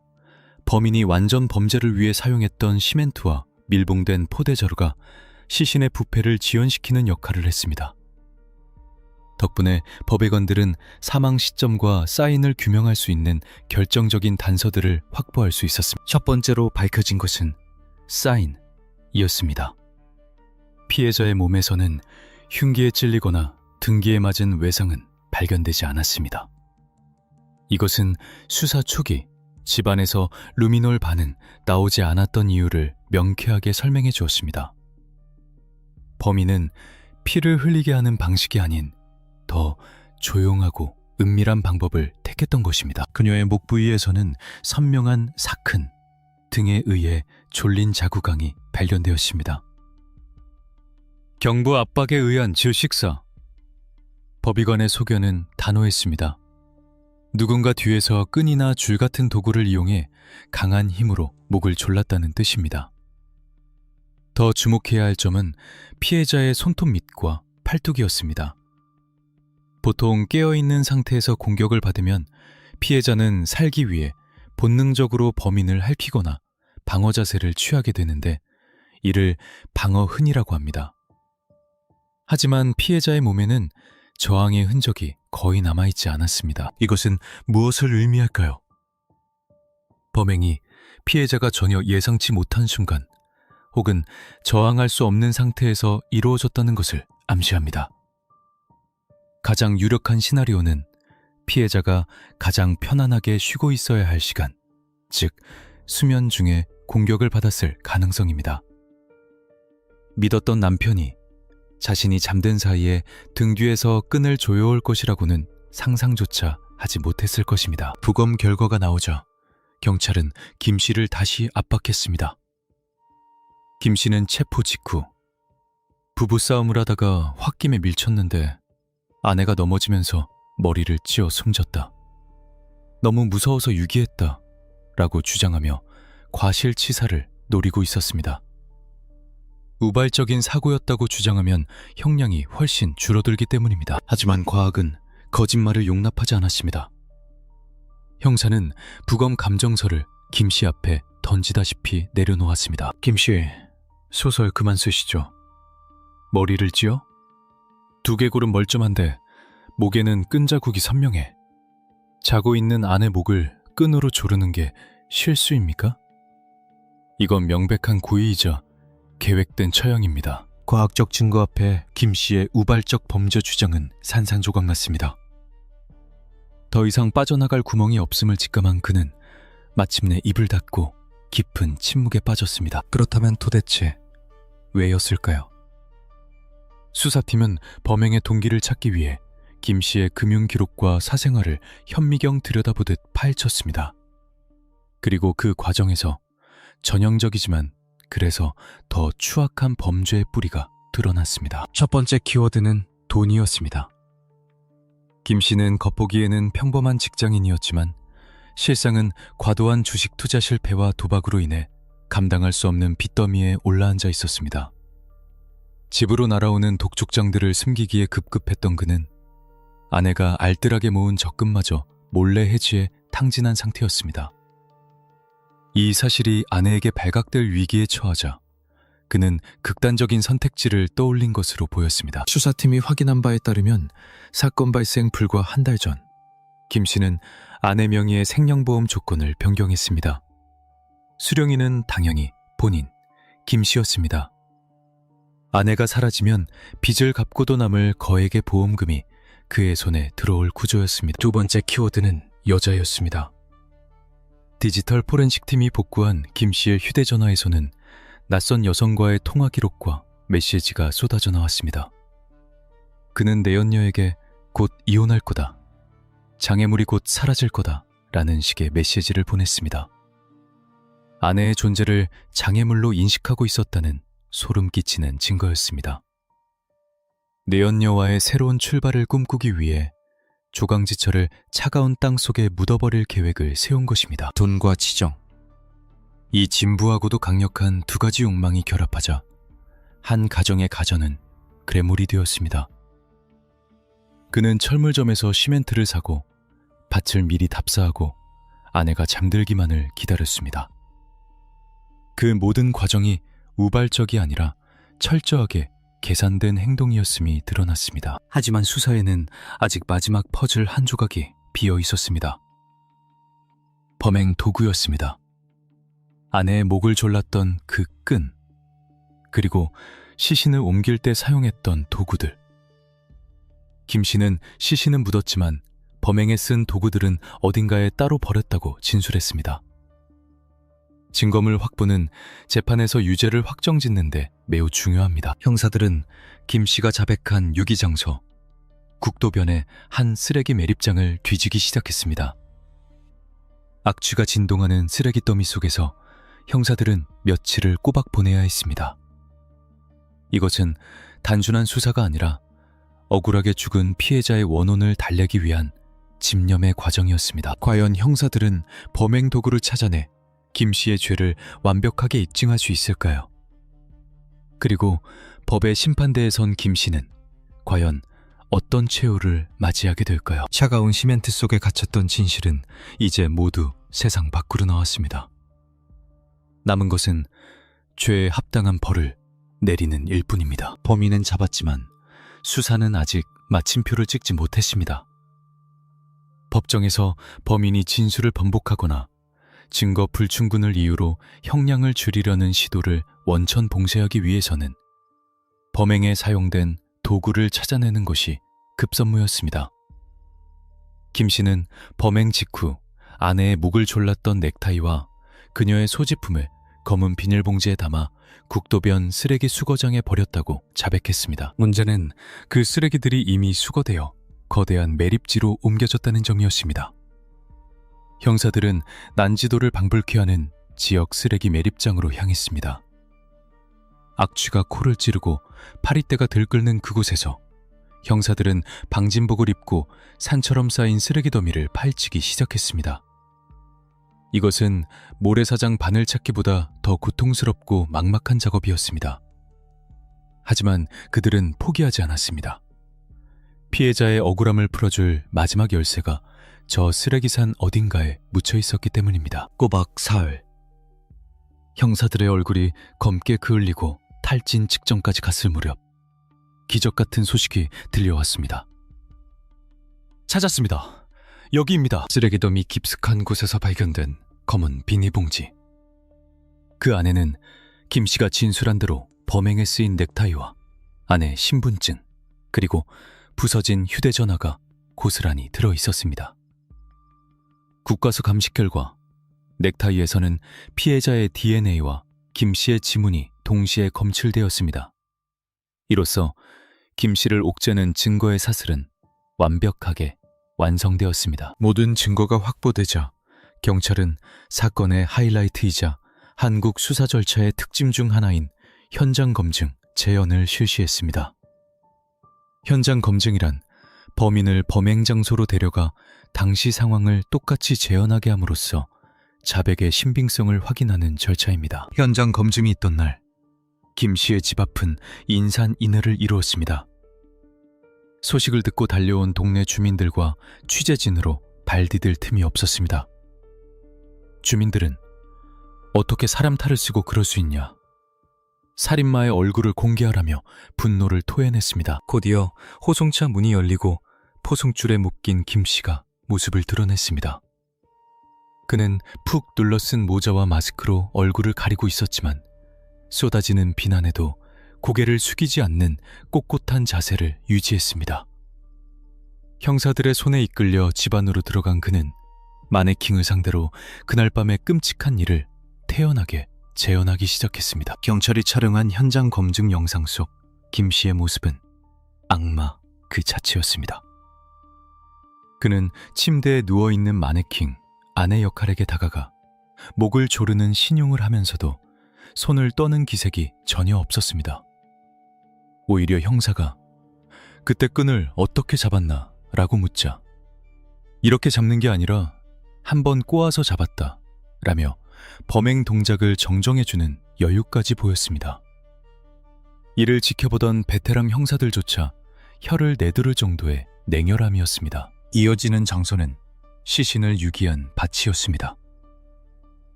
범인이 완전 범죄를 위해 사용했던 시멘트와 밀봉된 포대자루가 시신의 부패를 지연시키는 역할을 했습니다. 덕분에 법의관들은 사망 시점과 사인을 규명할 수 있는 결정적인 단서들을 확보할 수 있었습니다. 첫 번째로 밝혀진 것은 사인이었습니다. 피해자의 몸에서는 흉기에 찔리거나 등기에 맞은 외상은 발견되지 않았습니다. 이것은 수사 초기 집안에서 루미놀 반은 나오지 않았던 이유를 명쾌하게 설명해 주었습니다. 범인은 피를 흘리게 하는 방식이 아닌 더 조용하고 은밀한 방법을 택했던 것입니다. 그녀의 목 부위에서는 선명한 사큰, 등에 의해 졸린 자국광이 발견되었습니다. 경부 압박에 의한 질식사. 법의관의 소견은 단호했습니다. 누군가 뒤에서 끈이나 줄 같은 도구를 이용해 강한 힘으로 목을 졸랐다는 뜻입니다. 더 주목해야 할 점은 피해자의 손톱 밑과 팔뚝이었습니다. 보통 깨어있는 상태에서 공격을 받으면 피해자는 살기 위해 본능적으로 범인을 핥히거나 방어 자세를 취하게 되는데 이를 방어흔이라고 합니다. 하지만 피해자의 몸에는 저항의 흔적이 거의 남아있지 않았습니다. 이것은 무엇을 의미할까요? 범행이 피해자가 전혀 예상치 못한 순간 혹은 저항할 수 없는 상태에서 이루어졌다는 것을 암시합니다. 가장 유력한 시나리오는 피해자가 가장 편안하게 쉬고 있어야 할 시간, 즉 수면 중에 공격을 받았을 가능성입니다. 믿었던 남편이 자신이 잠든 사이에 등 뒤에서 끈을 조여올 것이라고는 상상조차 하지 못했을 것입니다. 부검 결과가 나오자 경찰은 김 씨를 다시 압박했습니다. 김 씨는 체포 직후 부부싸움을 하다가 홧김에 밀쳤는데 아내가 넘어지면서 머리를 찧어 숨졌다. 너무 무서워서 유기했다 라고 주장하며 과실치사를 노리고 있었습니다. 우발적인 사고였다고 주장하면 형량이 훨씬 줄어들기 때문입니다. 하지만 과학은 거짓말을 용납하지 않았습니다. 형사는 부검 감정서를 김씨 앞에 던지다시피 내려놓았습니다. 김씨, 소설 그만 쓰시죠. 머리를 찧어? 두개골은 멀쩡한데 목에는 끈자국이 선명해. 자고 있는 아내 목을 끈으로 조르는 게 실수입니까? 이건 명백한 고의이자 계획된 처형입니다. 과학적 증거 앞에 김 씨의 우발적 범죄 주장은 산산조각 났습니다. 더 이상 빠져나갈 구멍이 없음을 직감한 그는 마침내 입을 닫고 깊은 침묵에 빠졌습니다. 그렇다면 도대체 왜였을까요? 수사팀은 범행의 동기를 찾기 위해 김 씨의 금융 기록과 사생활을 현미경 들여다보듯 파헤쳤습니다. 그리고 그 과정에서 전형적이지만 그래서 더 추악한 범죄의 뿌리가 드러났습니다. 첫 번째 키워드는 돈이었습니다. 김 씨는 겉보기에는 평범한 직장인이었지만 실상은 과도한 주식 투자 실패와 도박으로 인해 감당할 수 없는 빚더미에 올라앉아 있었습니다. 집으로 날아오는 독촉장들을 숨기기에 급급했던 그는 아내가 알뜰하게 모은 적금마저 몰래 해지해 탕진한 상태였습니다. 이 사실이 아내에게 발각될 위기에 처하자 그는 극단적인 선택지를 떠올린 것으로 보였습니다. 수사팀이 확인한 바에 따르면 사건 발생 불과 한 달 전, 김 씨는 아내 명의의 생명보험 조건을 변경했습니다. 수령인은 당연히 본인, 김 씨였습니다. 아내가 사라지면 빚을 갚고도 남을 거액의 보험금이 그의 손에 들어올 구조였습니다. 두 번째 키워드는 여자였습니다. 디지털 포렌식 팀이 복구한 김 씨의 휴대전화에서는 낯선 여성과의 통화 기록과 메시지가 쏟아져 나왔습니다. 그는 내연녀에게 곧 이혼할 거다, 장애물이 곧 사라질 거다 라는 식의 메시지를 보냈습니다. 아내의 존재를 장애물로 인식하고 있었다는 소름 끼치는 증거였습니다. 내연녀와의 새로운 출발을 꿈꾸기 위해 조강지처를 차가운 땅 속에 묻어버릴 계획을 세운 것입니다. 돈과 지정. 이 진부하고도 강력한 두 가지 욕망이 결합하자 한 가정의 가전은 괴물이 되었습니다. 그는 철물점에서 시멘트를 사고 밭을 미리 답사하고 아내가 잠들기만을 기다렸습니다. 그 모든 과정이 우발적이 아니라 철저하게 계산된 행동이었음이 드러났습니다. 하지만 수사에는 아직 마지막 퍼즐 한 조각이 비어 있었습니다. 범행 도구였습니다. 아내의 목을 졸랐던 그 끈, 그리고 시신을 옮길 때 사용했던 도구들. 김 씨는 시신은 묻었지만 범행에 쓴 도구들은 어딘가에 따로 버렸다고 진술했습니다. 증거물 확보는 재판에서 유죄를 확정짓는데 매우 중요합니다. 형사들은 김 씨가 자백한 유기장소, 국도변의 한 쓰레기 매립장을 뒤지기 시작했습니다. 악취가 진동하는 쓰레기 더미 속에서 형사들은 며칠을 꼬박 보내야 했습니다. 이것은 단순한 수사가 아니라 억울하게 죽은 피해자의 원혼을 달래기 위한 집념의 과정이었습니다. 과연 형사들은 범행 도구를 찾아내 김 씨의 죄를 완벽하게 입증할 수 있을까요? 그리고 법의 심판대에 선 김 씨는 과연 어떤 최후를 맞이하게 될까요? 차가운 시멘트 속에 갇혔던 진실은 이제 모두 세상 밖으로 나왔습니다. 남은 것은 죄에 합당한 벌을 내리는 일뿐입니다. 범인은 잡았지만 수사는 아직 마침표를 찍지 못했습니다. 법정에서 범인이 진술을 번복하거나 증거 불충분을 이유로 형량을 줄이려는 시도를 원천 봉쇄하기 위해서는 범행에 사용된 도구를 찾아내는 것이 급선무였습니다. 김 씨는 범행 직후 아내의 목을 졸랐던 넥타이와 그녀의 소지품을 검은 비닐봉지에 담아 국도변 쓰레기 수거장에 버렸다고 자백했습니다. 문제는 그 쓰레기들이 이미 수거되어 거대한 매립지로 옮겨졌다는 점이었습니다. 형사들은 난지도를 방불케 하는 지역 쓰레기 매립장으로 향했습니다. 악취가 코를 찌르고 파리떼가 들끓는 그곳에서 형사들은 방진복을 입고 산처럼 쌓인 쓰레기 더미를 파헤치기 시작했습니다. 이것은 모래사장 바늘 찾기보다 더 고통스럽고 막막한 작업이었습니다. 하지만 그들은 포기하지 않았습니다. 피해자의 억울함을 풀어줄 마지막 열쇠가 저 쓰레기산 어딘가에 묻혀 있었기 때문입니다. 꼬박 사흘. 형사들의 얼굴이 검게 그을리고 탈진 직전까지 갔을 무렵 기적 같은 소식이 들려왔습니다. 찾았습니다. 여기입니다. 쓰레기 더미 깊숙한 곳에서 발견된 검은 비닐봉지. 그 안에는 김 씨가 진술한 대로 범행에 쓰인 넥타이와 아내 신분증, 그리고 부서진 휴대전화가 고스란히 들어 있었습니다. 국과수 감식 결과 넥타이에서는 피해자의 DNA와 김 씨의 지문이 동시에 검출되었습니다. 이로써 김 씨를 옥죄는 증거의 사슬은 완벽하게 완성되었습니다. 모든 증거가 확보되자 경찰은 사건의 하이라이트이자 한국 수사 절차의 특징 중 하나인 현장 검증 재현을 실시했습니다. 현장 검증이란 범인을 범행 장소로 데려가 당시 상황을 똑같이 재현하게 함으로써 자백의 신빙성을 확인하는 절차입니다. 현장 검증이 있던 날, 김 씨의 집 앞은 인산인해를 이루었습니다. 소식을 듣고 달려온 동네 주민들과 취재진으로 발 디딜 틈이 없었습니다. 주민들은 어떻게 사람 탈을 쓰고 그럴 수 있냐, 살인마의 얼굴을 공개하라며 분노를 토해냈습니다. 곧이어 호송차 문이 열리고 포송줄에 묶인 김 씨가 모습을 드러냈습니다. 그는 푹 눌러쓴 모자와 마스크로 얼굴을 가리고 있었지만 쏟아지는 비난에도 고개를 숙이지 않는 꼿꼿한 자세를 유지했습니다. 형사들의 손에 이끌려 집 안으로 들어간 그는 마네킹을 상대로 그날 밤의 끔찍한 일을 태연하게 재현하기 시작했습니다. 경찰이 촬영한 현장 검증 영상 속 김 씨의 모습은 악마 그 자체였습니다. 그는 침대에 누워있는 마네킹 아내 역할에게 다가가 목을 조르는 신용을 하면서도 손을 떠는 기색이 전혀 없었습니다. 오히려 형사가 그때 끈을 어떻게 잡았나 라고 묻자 이렇게 잡는 게 아니라 한 번 꼬아서 잡았다 라며 범행 동작을 정정해주는 여유까지 보였습니다. 이를 지켜보던 베테랑 형사들조차 혀를 내두를 정도의 냉혈함이었습니다. 이어지는 장소는 시신을 유기한 밭이었습니다.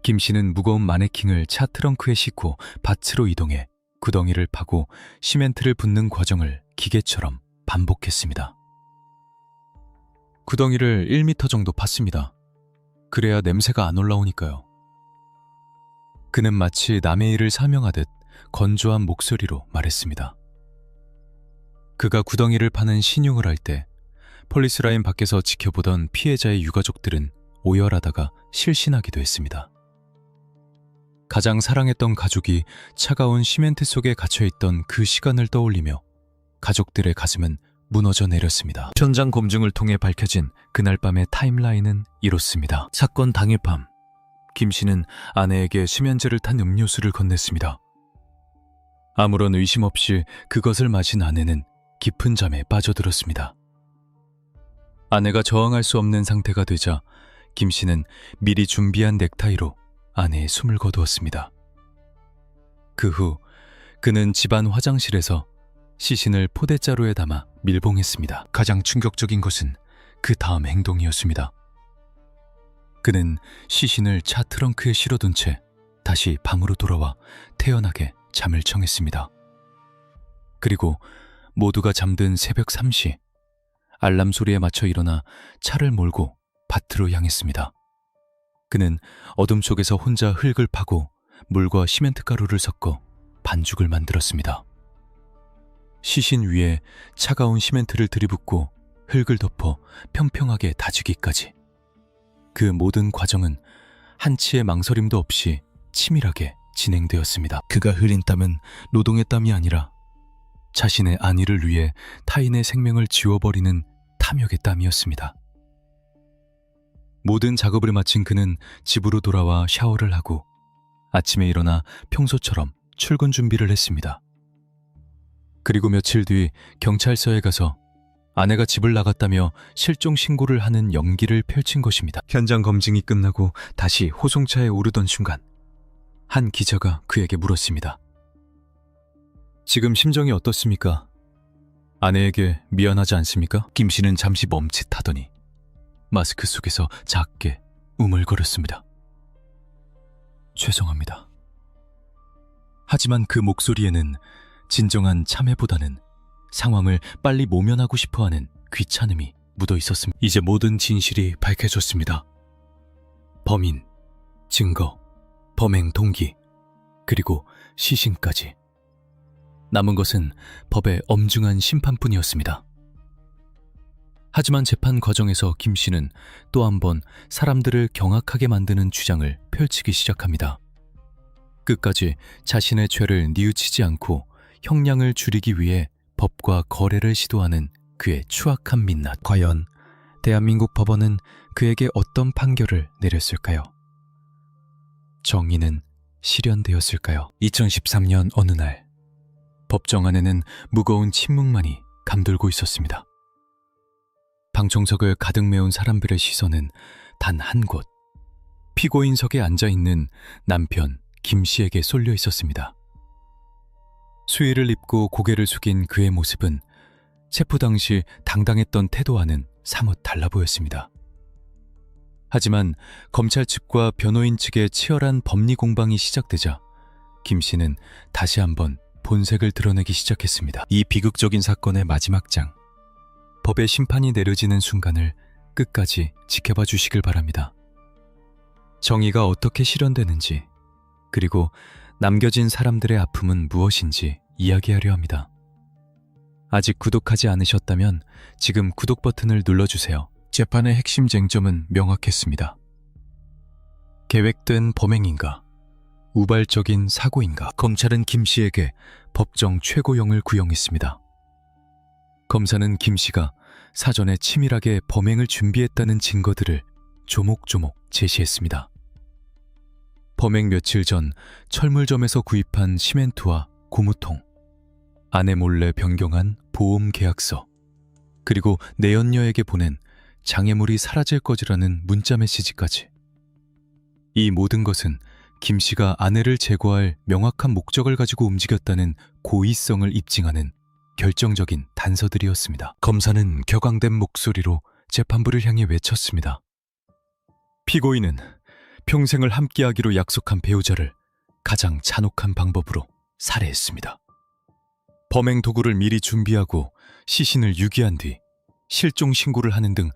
김 씨는 무거운 마네킹을 차 트렁크에 싣고 밭으로 이동해 구덩이를 파고 시멘트를 붓는 과정을 기계처럼 반복했습니다. 구덩이를 1m 정도 팠습니다. 그래야 냄새가 안 올라오니까요. 그는 마치 남의 일을 사명하듯 건조한 목소리로 말했습니다. 그가 구덩이를 파는 신용을 할 때 폴리스라인 밖에서 지켜보던 피해자의 유가족들은 오열하다가 실신하기도 했습니다. 가장 사랑했던 가족이 차가운 시멘트 속에 갇혀있던 그 시간을 떠올리며 가족들의 가슴은 무너져 내렸습니다. 현장 검증을 통해 밝혀진 그날 밤의 타임라인은 이렇습니다. 사건 당일 밤, 김 씨는 아내에게 수면제를 탄 음료수를 건넸습니다. 아무런 의심 없이 그것을 마신 아내는 깊은 잠에 빠져들었습니다. 아내가 저항할 수 없는 상태가 되자 김 씨는 미리 준비한 넥타이로 아내의 숨을 거두었습니다. 그 후 그는 집안 화장실에서 시신을 포대자루에 담아 밀봉했습니다. 가장 충격적인 것은 그 다음 행동이었습니다. 그는 시신을 차 트렁크에 실어둔 채 다시 방으로 돌아와 태연하게 잠을 청했습니다. 그리고 모두가 잠든 새벽 3시, 알람 소리에 맞춰 일어나 차를 몰고 밭으로 향했습니다. 그는 어둠 속에서 혼자 흙을 파고 물과 시멘트 가루를 섞어 반죽을 만들었습니다. 시신 위에 차가운 시멘트를 들이붓고 흙을 덮어 평평하게 다지기까지. 그 모든 과정은 한치의 망설임도 없이 치밀하게 진행되었습니다. 그가 흘린 땀은 노동의 땀이 아니라 자신의 안위를 위해 타인의 생명을 지워버리는 탐욕의 땀이었습니다. 모든 작업을 마친 그는 집으로 돌아와 샤워를 하고 아침에 일어나 평소처럼 출근 준비를 했습니다. 그리고 며칠 뒤 경찰서에 가서 아내가 집을 나갔다며 실종 신고를 하는 연기를 펼친 것입니다. 현장 검증이 끝나고 다시 호송차에 오르던 순간 한 기자가 그에게 물었습니다. 지금 심정이 어떻습니까? 아내에게 미안하지 않습니까? 김 씨는 잠시 멈칫하더니 마스크 속에서 작게 우물거렸습니다. 죄송합니다. 하지만 그 목소리에는 진정한 참회보다는 상황을 빨리 모면하고 싶어하는 귀찮음이 묻어 있었습니다. 이제 모든 진실이 밝혀졌습니다. 범인, 증거, 범행 동기, 그리고 시신까지. 남은 것은 법의 엄중한 심판뿐이었습니다. 하지만 재판 과정에서 김 씨는 또 한 번 사람들을 경악하게 만드는 주장을 펼치기 시작합니다. 끝까지 자신의 죄를 뉘우치지 않고 형량을 줄이기 위해 법과 거래를 시도하는 그의 추악한 민낯. 과연 대한민국 법원은 그에게 어떤 판결을 내렸을까요? 정의는 실현되었을까요? 2013년 어느 날 법정 안에는 무거운 침묵만이 감돌고 있었습니다. 방청석을 가득 메운 사람들의 시선은 단 한 곳, 피고인석에 앉아있는 남편 김 씨에게 쏠려 있었습니다. 수의를 입고 고개를 숙인 그의 모습은 체포 당시 당당했던 태도와는 사뭇 달라 보였습니다. 하지만 검찰 측과 변호인 측의 치열한 법리 공방이 시작되자 김 씨는 다시 한번 본색을 드러내기 시작했습니다. 이 비극적인 사건의 마지막 장, 법의 심판이 내려지는 순간을 끝까지 지켜봐 주시길 바랍니다. 정의가 어떻게 실현되는지, 그리고 남겨진 사람들의 아픔은 무엇인지 이야기하려 합니다. 아직 구독하지 않으셨다면 지금 구독 버튼을 눌러주세요. 재판의 핵심 쟁점은 명확했습니다. 계획된 범행인가? 우발적인 사고인가? 검찰은 김 씨에게 법정 최고형을 구형했습니다. 검사는 김 씨가 사전에 치밀하게 범행을 준비했다는 증거들을 조목조목 제시했습니다. 범행 며칠 전 철물점에서 구입한 시멘트와 고무통, 아내 몰래 변경한 보험 계약서, 그리고 내연녀에게 보낸 장애물이 사라질 것이라는 문자 메시지까지. 이 모든 것은 김 씨가 아내를 제거할 명확한 목적을 가지고 움직였다는 고의성을 입증하는 결정적인 단서들이었습니다. 검사는 격앙된 목소리로 재판부를 향해 외쳤습니다. 피고인은 평생을 함께하기로 약속한 배우자를 가장 잔혹한 방법으로 살해했습니다. 범행 도구를 미리 준비하고 시신을 유기한 뒤 실종 신고를 하는 등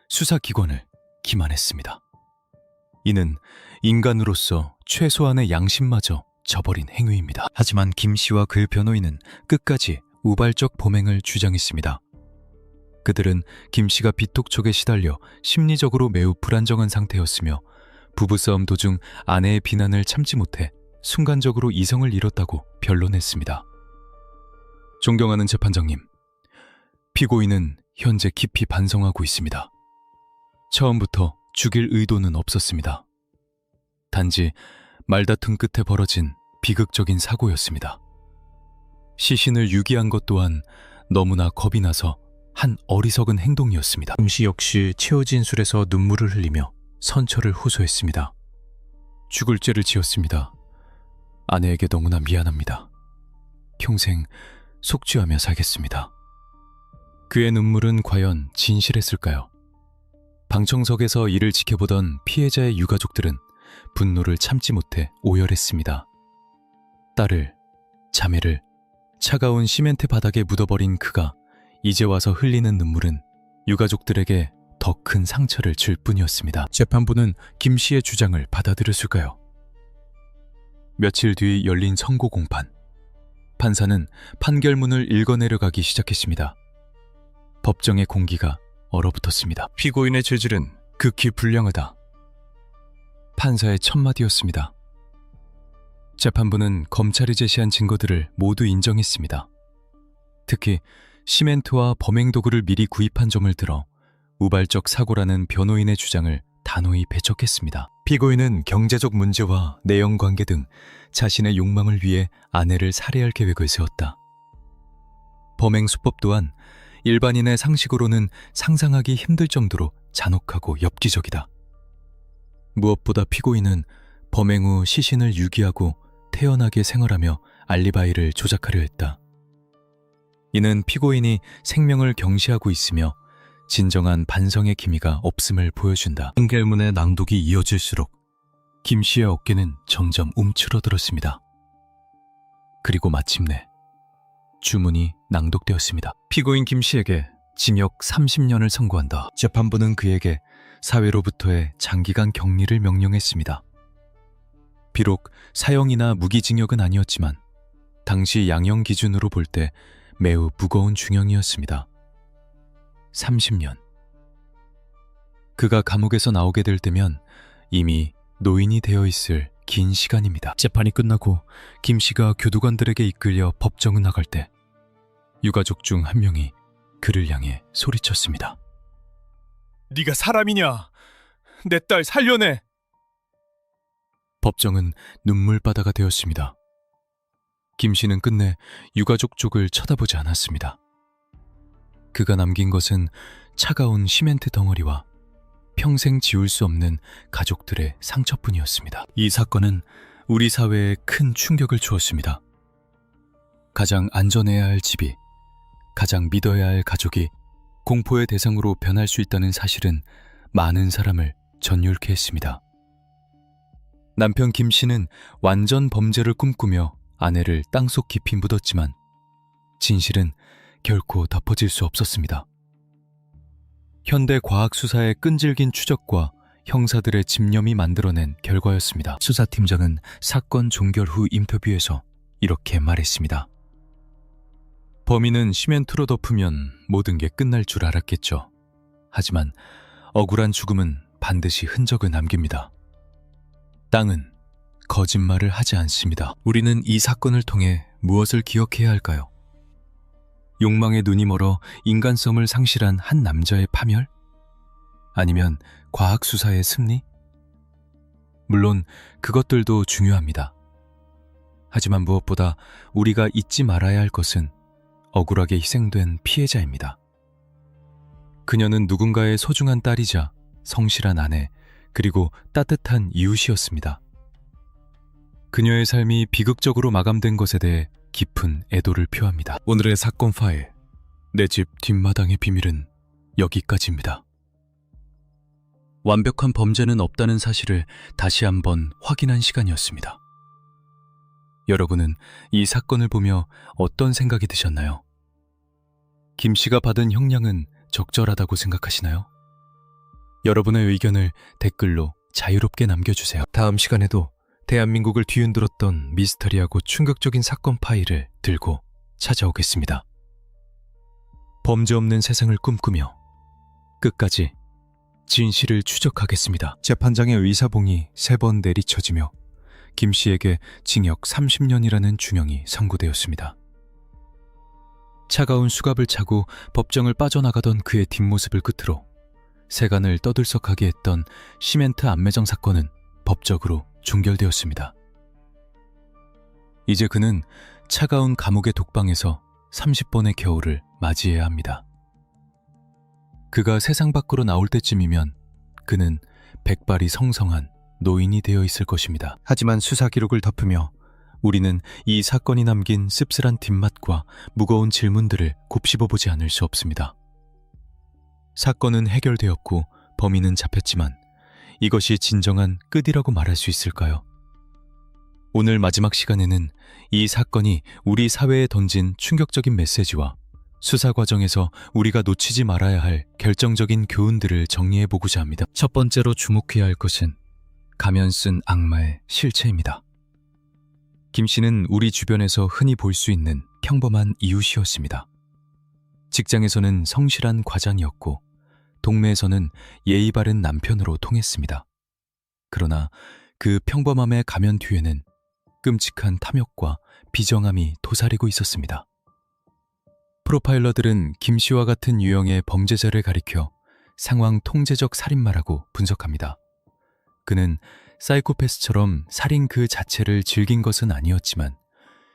수사기관을 기만했습니다. 이는 인간으로서 최소한의 양심마저 저버린 행위입니다. 하지만 김 씨와 그 변호인은 끝까지 우발적 범행을 주장했습니다. 그들은 김 씨가 비톡촉에 시달려 심리적으로 매우 불안정한 상태였으며 부부싸움 도중 아내의 비난을 참지 못해 순간적으로 이성을 잃었다고 변론했습니다. 존경하는 재판장님, 피고인은 현재 깊이 반성하고 있습니다. 처음부터 죽일 의도는 없었습니다. 단지 말다툼 끝에 벌어진 비극적인 사고였습니다. 시신을 유기한 것 또한 너무나 겁이 나서 한 어리석은 행동이었습니다. 김 씨 역시 채워진 술에서 눈물을 흘리며 선처를 호소했습니다. 죽을 죄를 지었습니다. 아내에게 너무나 미안합니다. 평생 속죄하며 살겠습니다. 그의 눈물은 과연 진실했을까요? 방청석에서 이를 지켜보던 피해자의 유가족들은 분노를 참지 못해 오열했습니다. 딸을, 자매를 차가운 시멘트 바닥에 묻어버린 그가 이제 와서 흘리는 눈물은 유가족들에게 더 큰 상처를 줄 뿐이었습니다. 재판부는 김 씨의 주장을 받아들였을까요? 며칠 뒤 열린 선고 공판. 판사는 판결문을 읽어내려가기 시작했습니다. 법정의 공기가 얼어붙었습니다. 피고인의 죄질은 극히 불량하다. 판사의 첫마디였습니다. 재판부는 검찰이 제시한 증거들을 모두 인정했습니다. 특히 시멘트와 범행 도구를 미리 구입한 점을 들어 우발적 사고라는 변호인의 주장을 단호히 배척했습니다. 피고인은 경제적 문제와 내연 관계 등 자신의 욕망을 위해 아내를 살해할 계획을 세웠다. 범행 수법 또한 일반인의 상식으로는 상상하기 힘들 정도로 잔혹하고 엽기적이다. 무엇보다 피고인은 범행 후 시신을 유기하고 태연하게 생활하며 알리바이를 조작하려 했다. 이는 피고인이 생명을 경시하고 있으며 진정한 반성의 기미가 없음을 보여준다. 한결문의 낭독이 이어질수록 김 씨의 어깨는 점점 움츠러들었습니다. 그리고 마침내 주문이 낭독되었습니다. 피고인 김 씨에게 징역 30년을 선고한다. 재판부는 그에게 사회로부터의 장기간 격리를 명령했습니다. 비록 사형이나 무기징역은 아니었지만 당시 양형 기준으로 볼 때 매우 무거운 중형이었습니다. 30년. 그가 감옥에서 나오게 될 때면 이미 노인이 되어 있을 긴 시간입니다. 재판이 끝나고 김 씨가 교도관들에게 이끌려 법정을 나갈 때 유가족 중 한 명이 그를 향해 소리쳤습니다. 네가 사람이냐? 내 딸 살려내! 법정은 눈물바다가 되었습니다. 김 씨는 끝내 유가족 쪽을 쳐다보지 않았습니다. 그가 남긴 것은 차가운 시멘트 덩어리와 평생 지울 수 없는 가족들의 상처뿐이었습니다. 이 사건은 우리 사회에 큰 충격을 주었습니다. 가장 안전해야 할 집이, 가장 믿어야 할 가족이 공포의 대상으로 변할 수 있다는 사실은 많은 사람을 전율케 했습니다. 남편 김 씨는 완전 범죄를 꿈꾸며 아내를 땅속 깊이 묻었지만 진실은 결코 덮어질 수 없었습니다. 현대 과학 수사의 끈질긴 추적과 형사들의 집념이 만들어낸 결과였습니다. 수사팀장은 사건 종결 후 인터뷰에서 이렇게 말했습니다. 범인은 시멘트로 덮으면 모든 게 끝날 줄 알았겠죠. 하지만 억울한 죽음은 반드시 흔적을 남깁니다. 땅은 거짓말을 하지 않습니다. 우리는 이 사건을 통해 무엇을 기억해야 할까요? 욕망의 눈이 멀어 인간성을 상실한 한 남자의 파멸? 아니면 과학 수사의 승리? 물론 그것들도 중요합니다. 하지만 무엇보다 우리가 잊지 말아야 할 것은 억울하게 희생된 피해자입니다. 그녀는 누군가의 소중한 딸이자 성실한 아내, 그리고 따뜻한 이웃이었습니다. 그녀의 삶이 비극적으로 마감된 것에 대해 깊은 애도를 표합니다. 오늘의 사건 파일, 내 집 뒷마당의 비밀은 여기까지입니다. 완벽한 범죄는 없다는 사실을 다시 한번 확인한 시간이었습니다. 여러분은 이 사건을 보며 어떤 생각이 드셨나요? 김 씨가 받은 형량은 적절하다고 생각하시나요? 여러분의 의견을 댓글로 자유롭게 남겨주세요. 다음 시간에도 대한민국을 뒤흔들었던 미스터리하고 충격적인 사건 파일을 들고 찾아오겠습니다. 범죄 없는 세상을 꿈꾸며 끝까지 진실을 추적하겠습니다. 재판장의 의사봉이 3번 내리쳐지며 김 씨에게 징역 30년이라는 중형이 선고되었습니다. 차가운 수갑을 차고 법정을 빠져나가던 그의 뒷모습을 끝으로 세간을 떠들썩하게 했던 시멘트 안매장 사건은 법적으로 종결되었습니다. 이제 그는 차가운 감옥의 독방에서 30번의 겨울을 맞이해야 합니다. 그가 세상 밖으로 나올 때쯤이면 그는 백발이 성성한 노인이 되어 있을 것입니다. 하지만 수사 기록을 덮으며 우리는 이 사건이 남긴 씁쓸한 뒷맛과 무거운 질문들을 곱씹어보지 않을 수 없습니다. 사건은 해결되었고 범인은 잡혔지만 이것이 진정한 끝이라고 말할 수 있을까요? 오늘 마지막 시간에는 이 사건이 우리 사회에 던진 충격적인 메시지와 수사 과정에서 우리가 놓치지 말아야 할 결정적인 교훈들을 정리해보고자 합니다. 첫 번째로 주목해야 할 것은 가면 쓴 악마의 실체입니다. 김 씨는 우리 주변에서 흔히 볼 수 있는 평범한 이웃이었습니다. 직장에서는 성실한 과장이었고 동네에서는 예의 바른 남편으로 통했습니다. 그러나 그 평범함의 가면 뒤에는 끔찍한 탐욕과 비정함이 도사리고 있었습니다. 프로파일러들은 김 씨와 같은 유형의 범죄자를 가리켜 상황 통제적 살인마라고 분석합니다. 그는 사이코패스처럼 살인 그 자체를 즐긴 것은 아니었지만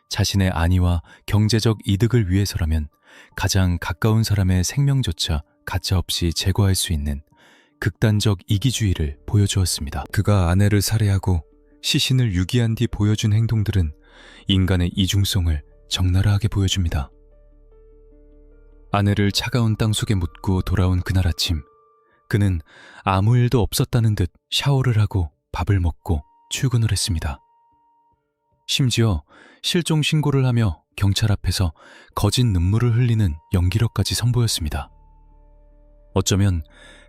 자신의 안위와 경제적 이득을 위해서라면 가장 가까운 사람의 생명조차 가차없이 제거할 수 있는 극단적 이기주의를 보여주었습니다. 그가 아내를 살해하고 시신을 유기한 뒤 보여준 행동들은 인간의 이중성을 적나라하게 보여줍니다. 아내를 차가운 땅속에 묻고 돌아온 그날 아침, 그는 아무 일도 없었다는 듯 샤워를 하고 밥을 먹고 출근을 했습니다. 심지어 실종 신고를 하며 경찰 앞에서 거짓 눈물을 흘리는 연기력까지 선보였습니다. 어쩌면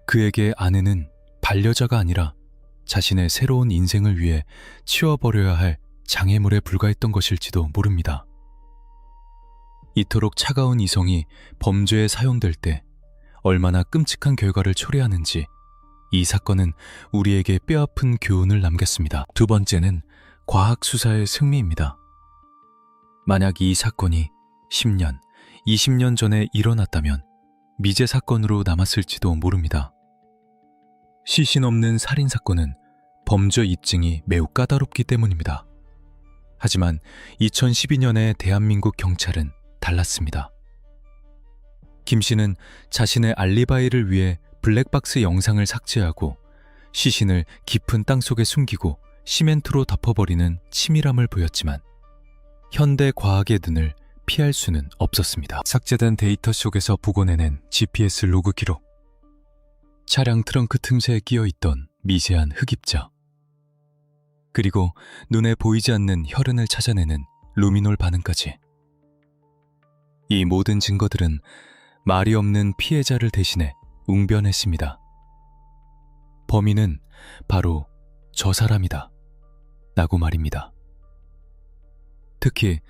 그에게 아내는 반려자가 아니라 자신의 새로운 인생을 위해 치워버려야 할 장애물에 불과했던 것일지도 모릅니다. 이토록 차가운 이성이 범죄에 사용될 때 얼마나 끔찍한 결과를 초래하는지 이 사건은 우리에게 뼈아픈 교훈을 남겼습니다. 두 번째는 과학 수사의 승리입니다. 만약 이 사건이 10년, 20년 전에 일어났다면 미제 사건으로 남았을지도 모릅니다. 시신 없는 살인 사건은 범죄 입증이 매우 까다롭기 때문입니다. 하지만 2012년의 대한민국 경찰은 달랐습니다. 김 씨는 자신의 알리바이를 위해 블랙박스 영상을 삭제하고 시신을 깊은 땅속에 숨기고 시멘트로 덮어버리는 치밀함을 보였지만 현대 과학의 눈을 피할 수는 없었습니다. 삭제된 데이터 속에서 복원해낸 GPS 로그 기록, 차량 트렁크 틈새에 끼어있던 미세한 흑입자, 그리고 눈에 보이지 않는 혈흔을 찾아내는 루미놀 반응까지. 이 모든 증거들은 말이 없는 피해자를 대신해 웅변했습니다. 범인은 바로 저 사람이다 라고 말입니다. 특히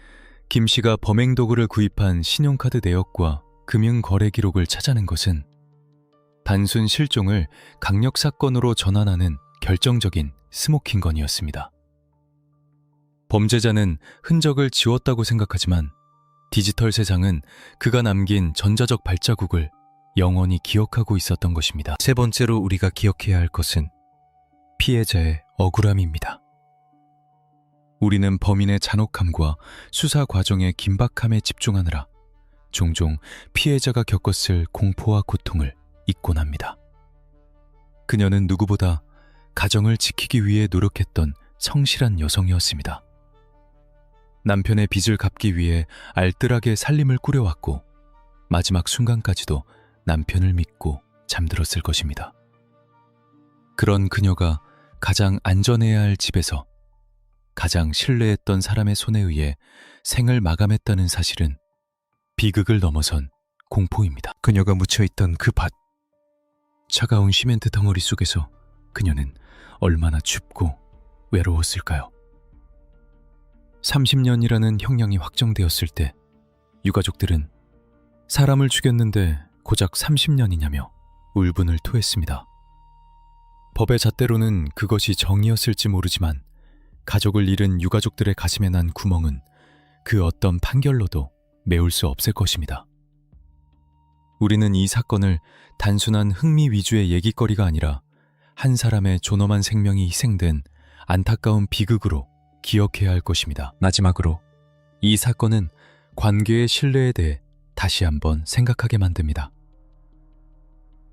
김 씨가 범행 도구를 구입한 신용카드 내역과 금융거래 기록을 찾아낸 것은 단순 실종을 강력사건으로 전환하는 결정적인 스모킹건이었습니다. 범죄자는 흔적을 지웠다고 생각하지만 디지털 세상은 그가 남긴 전자적 발자국을 영원히 기억하고 있었던 것입니다. 세 번째로 우리가 기억해야 할 것은 피해자의 억울함입니다. 우리는 범인의 잔혹함과 수사 과정의 긴박함에 집중하느라 종종 피해자가 겪었을 공포와 고통을 잊곤 합니다. 그녀는 누구보다 가정을 지키기 위해 노력했던 성실한 여성이었습니다. 남편의 빚을 갚기 위해 알뜰하게 살림을 꾸려왔고 마지막 순간까지도 남편을 믿고 잠들었을 것입니다. 그런 그녀가 가장 안전해야 할 집에서 가장 신뢰했던 사람의 손에 의해 생을 마감했다는 사실은 비극을 넘어선 공포입니다. 그녀가 묻혀있던 그 밭, 차가운 시멘트 덩어리 속에서 그녀는 얼마나 춥고 외로웠을까요? 30년이라는 형량이 확정되었을 때 유가족들은 사람을 죽였는데 고작 30년이냐며 울분을 토했습니다. 법의 잣대로는 그것이 정의였을지 모르지만 가족을 잃은 유가족들의 가슴에 난 구멍은 그 어떤 판결로도 메울 수 없을 것입니다. 우리는 이 사건을 단순한 흥미 위주의 얘기거리가 아니라 한 사람의 존엄한 생명이 희생된 안타까운 비극으로 기억해야 할 것입니다. 마지막으로 이 사건은 관계의 신뢰에 대해 다시 한번 생각하게 만듭니다.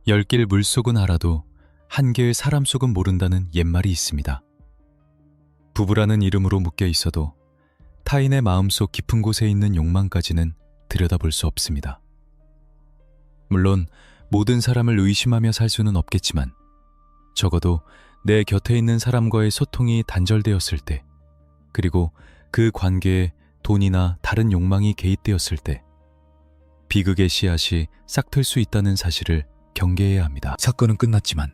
10길 물속은 알아도 한 개의 사람 속은 모른다는 옛말이 있습니다. 부부라는 이름으로 묶여 있어도 타인의 마음속 깊은 곳에 있는 욕망까지는 들여다볼 수 없습니다. 물론 모든 사람을 의심하며 살 수는 없겠지만 적어도 내 곁에 있는 사람과의 소통이 단절되었을 때, 그리고 그 관계에 돈이나 다른 욕망이 개입되었을 때 비극의 씨앗이 싹틀 수 있다는 사실을 경계해야 합니다. 사건은 끝났지만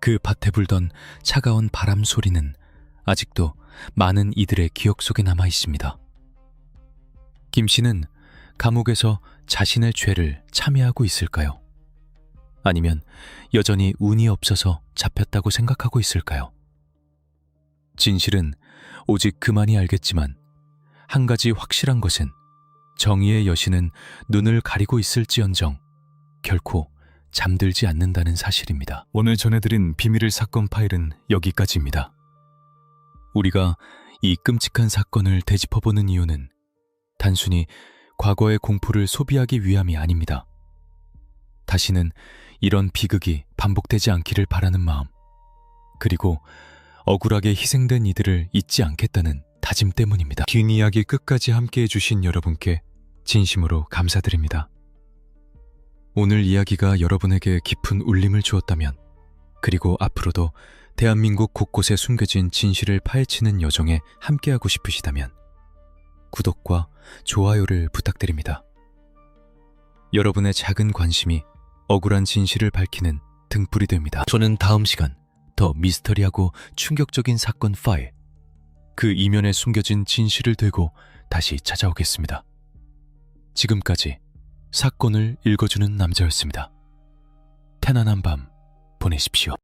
그 밭에 불던 차가운 바람 소리는 아직도 많은 이들의 기억 속에 남아 있습니다. 김 씨는 감옥에서 자신의 죄를 참회하고 있을까요? 아니면 여전히 운이 없어서 잡혔다고 생각하고 있을까요? 진실은 오직 그만이 알겠지만 한 가지 확실한 것은 정의의 여신은 눈을 가리고 있을지언정 결코 잠들지 않는다는 사실입니다. 오늘 전해드린 비밀의 사건 파일은 여기까지입니다. 우리가 이 끔찍한 사건을 되짚어보는 이유는 단순히 과거의 공포를 소비하기 위함이 아닙니다. 다시는 이런 비극이 반복되지 않기를 바라는 마음, 그리고 억울하게 희생된 이들을 잊지 않겠다는 다짐 때문입니다. 뒷이야기 끝까지 함께해 주신 여러분께 진심으로 감사드립니다. 오늘 이야기가 여러분에게 깊은 울림을 주었다면, 그리고 앞으로도 대한민국 곳곳에 숨겨진 진실을 파헤치는 여정에 함께하고 싶으시다면 구독과 좋아요를 부탁드립니다. 여러분의 작은 관심이 억울한 진실을 밝히는 등불이 됩니다. 저는 다음 시간 더 미스터리하고 충격적인 사건 파일, 그 이면에 숨겨진 진실을 들고 다시 찾아오겠습니다. 지금까지 사건을 읽어주는 남자였습니다. 편안한 밤 보내십시오.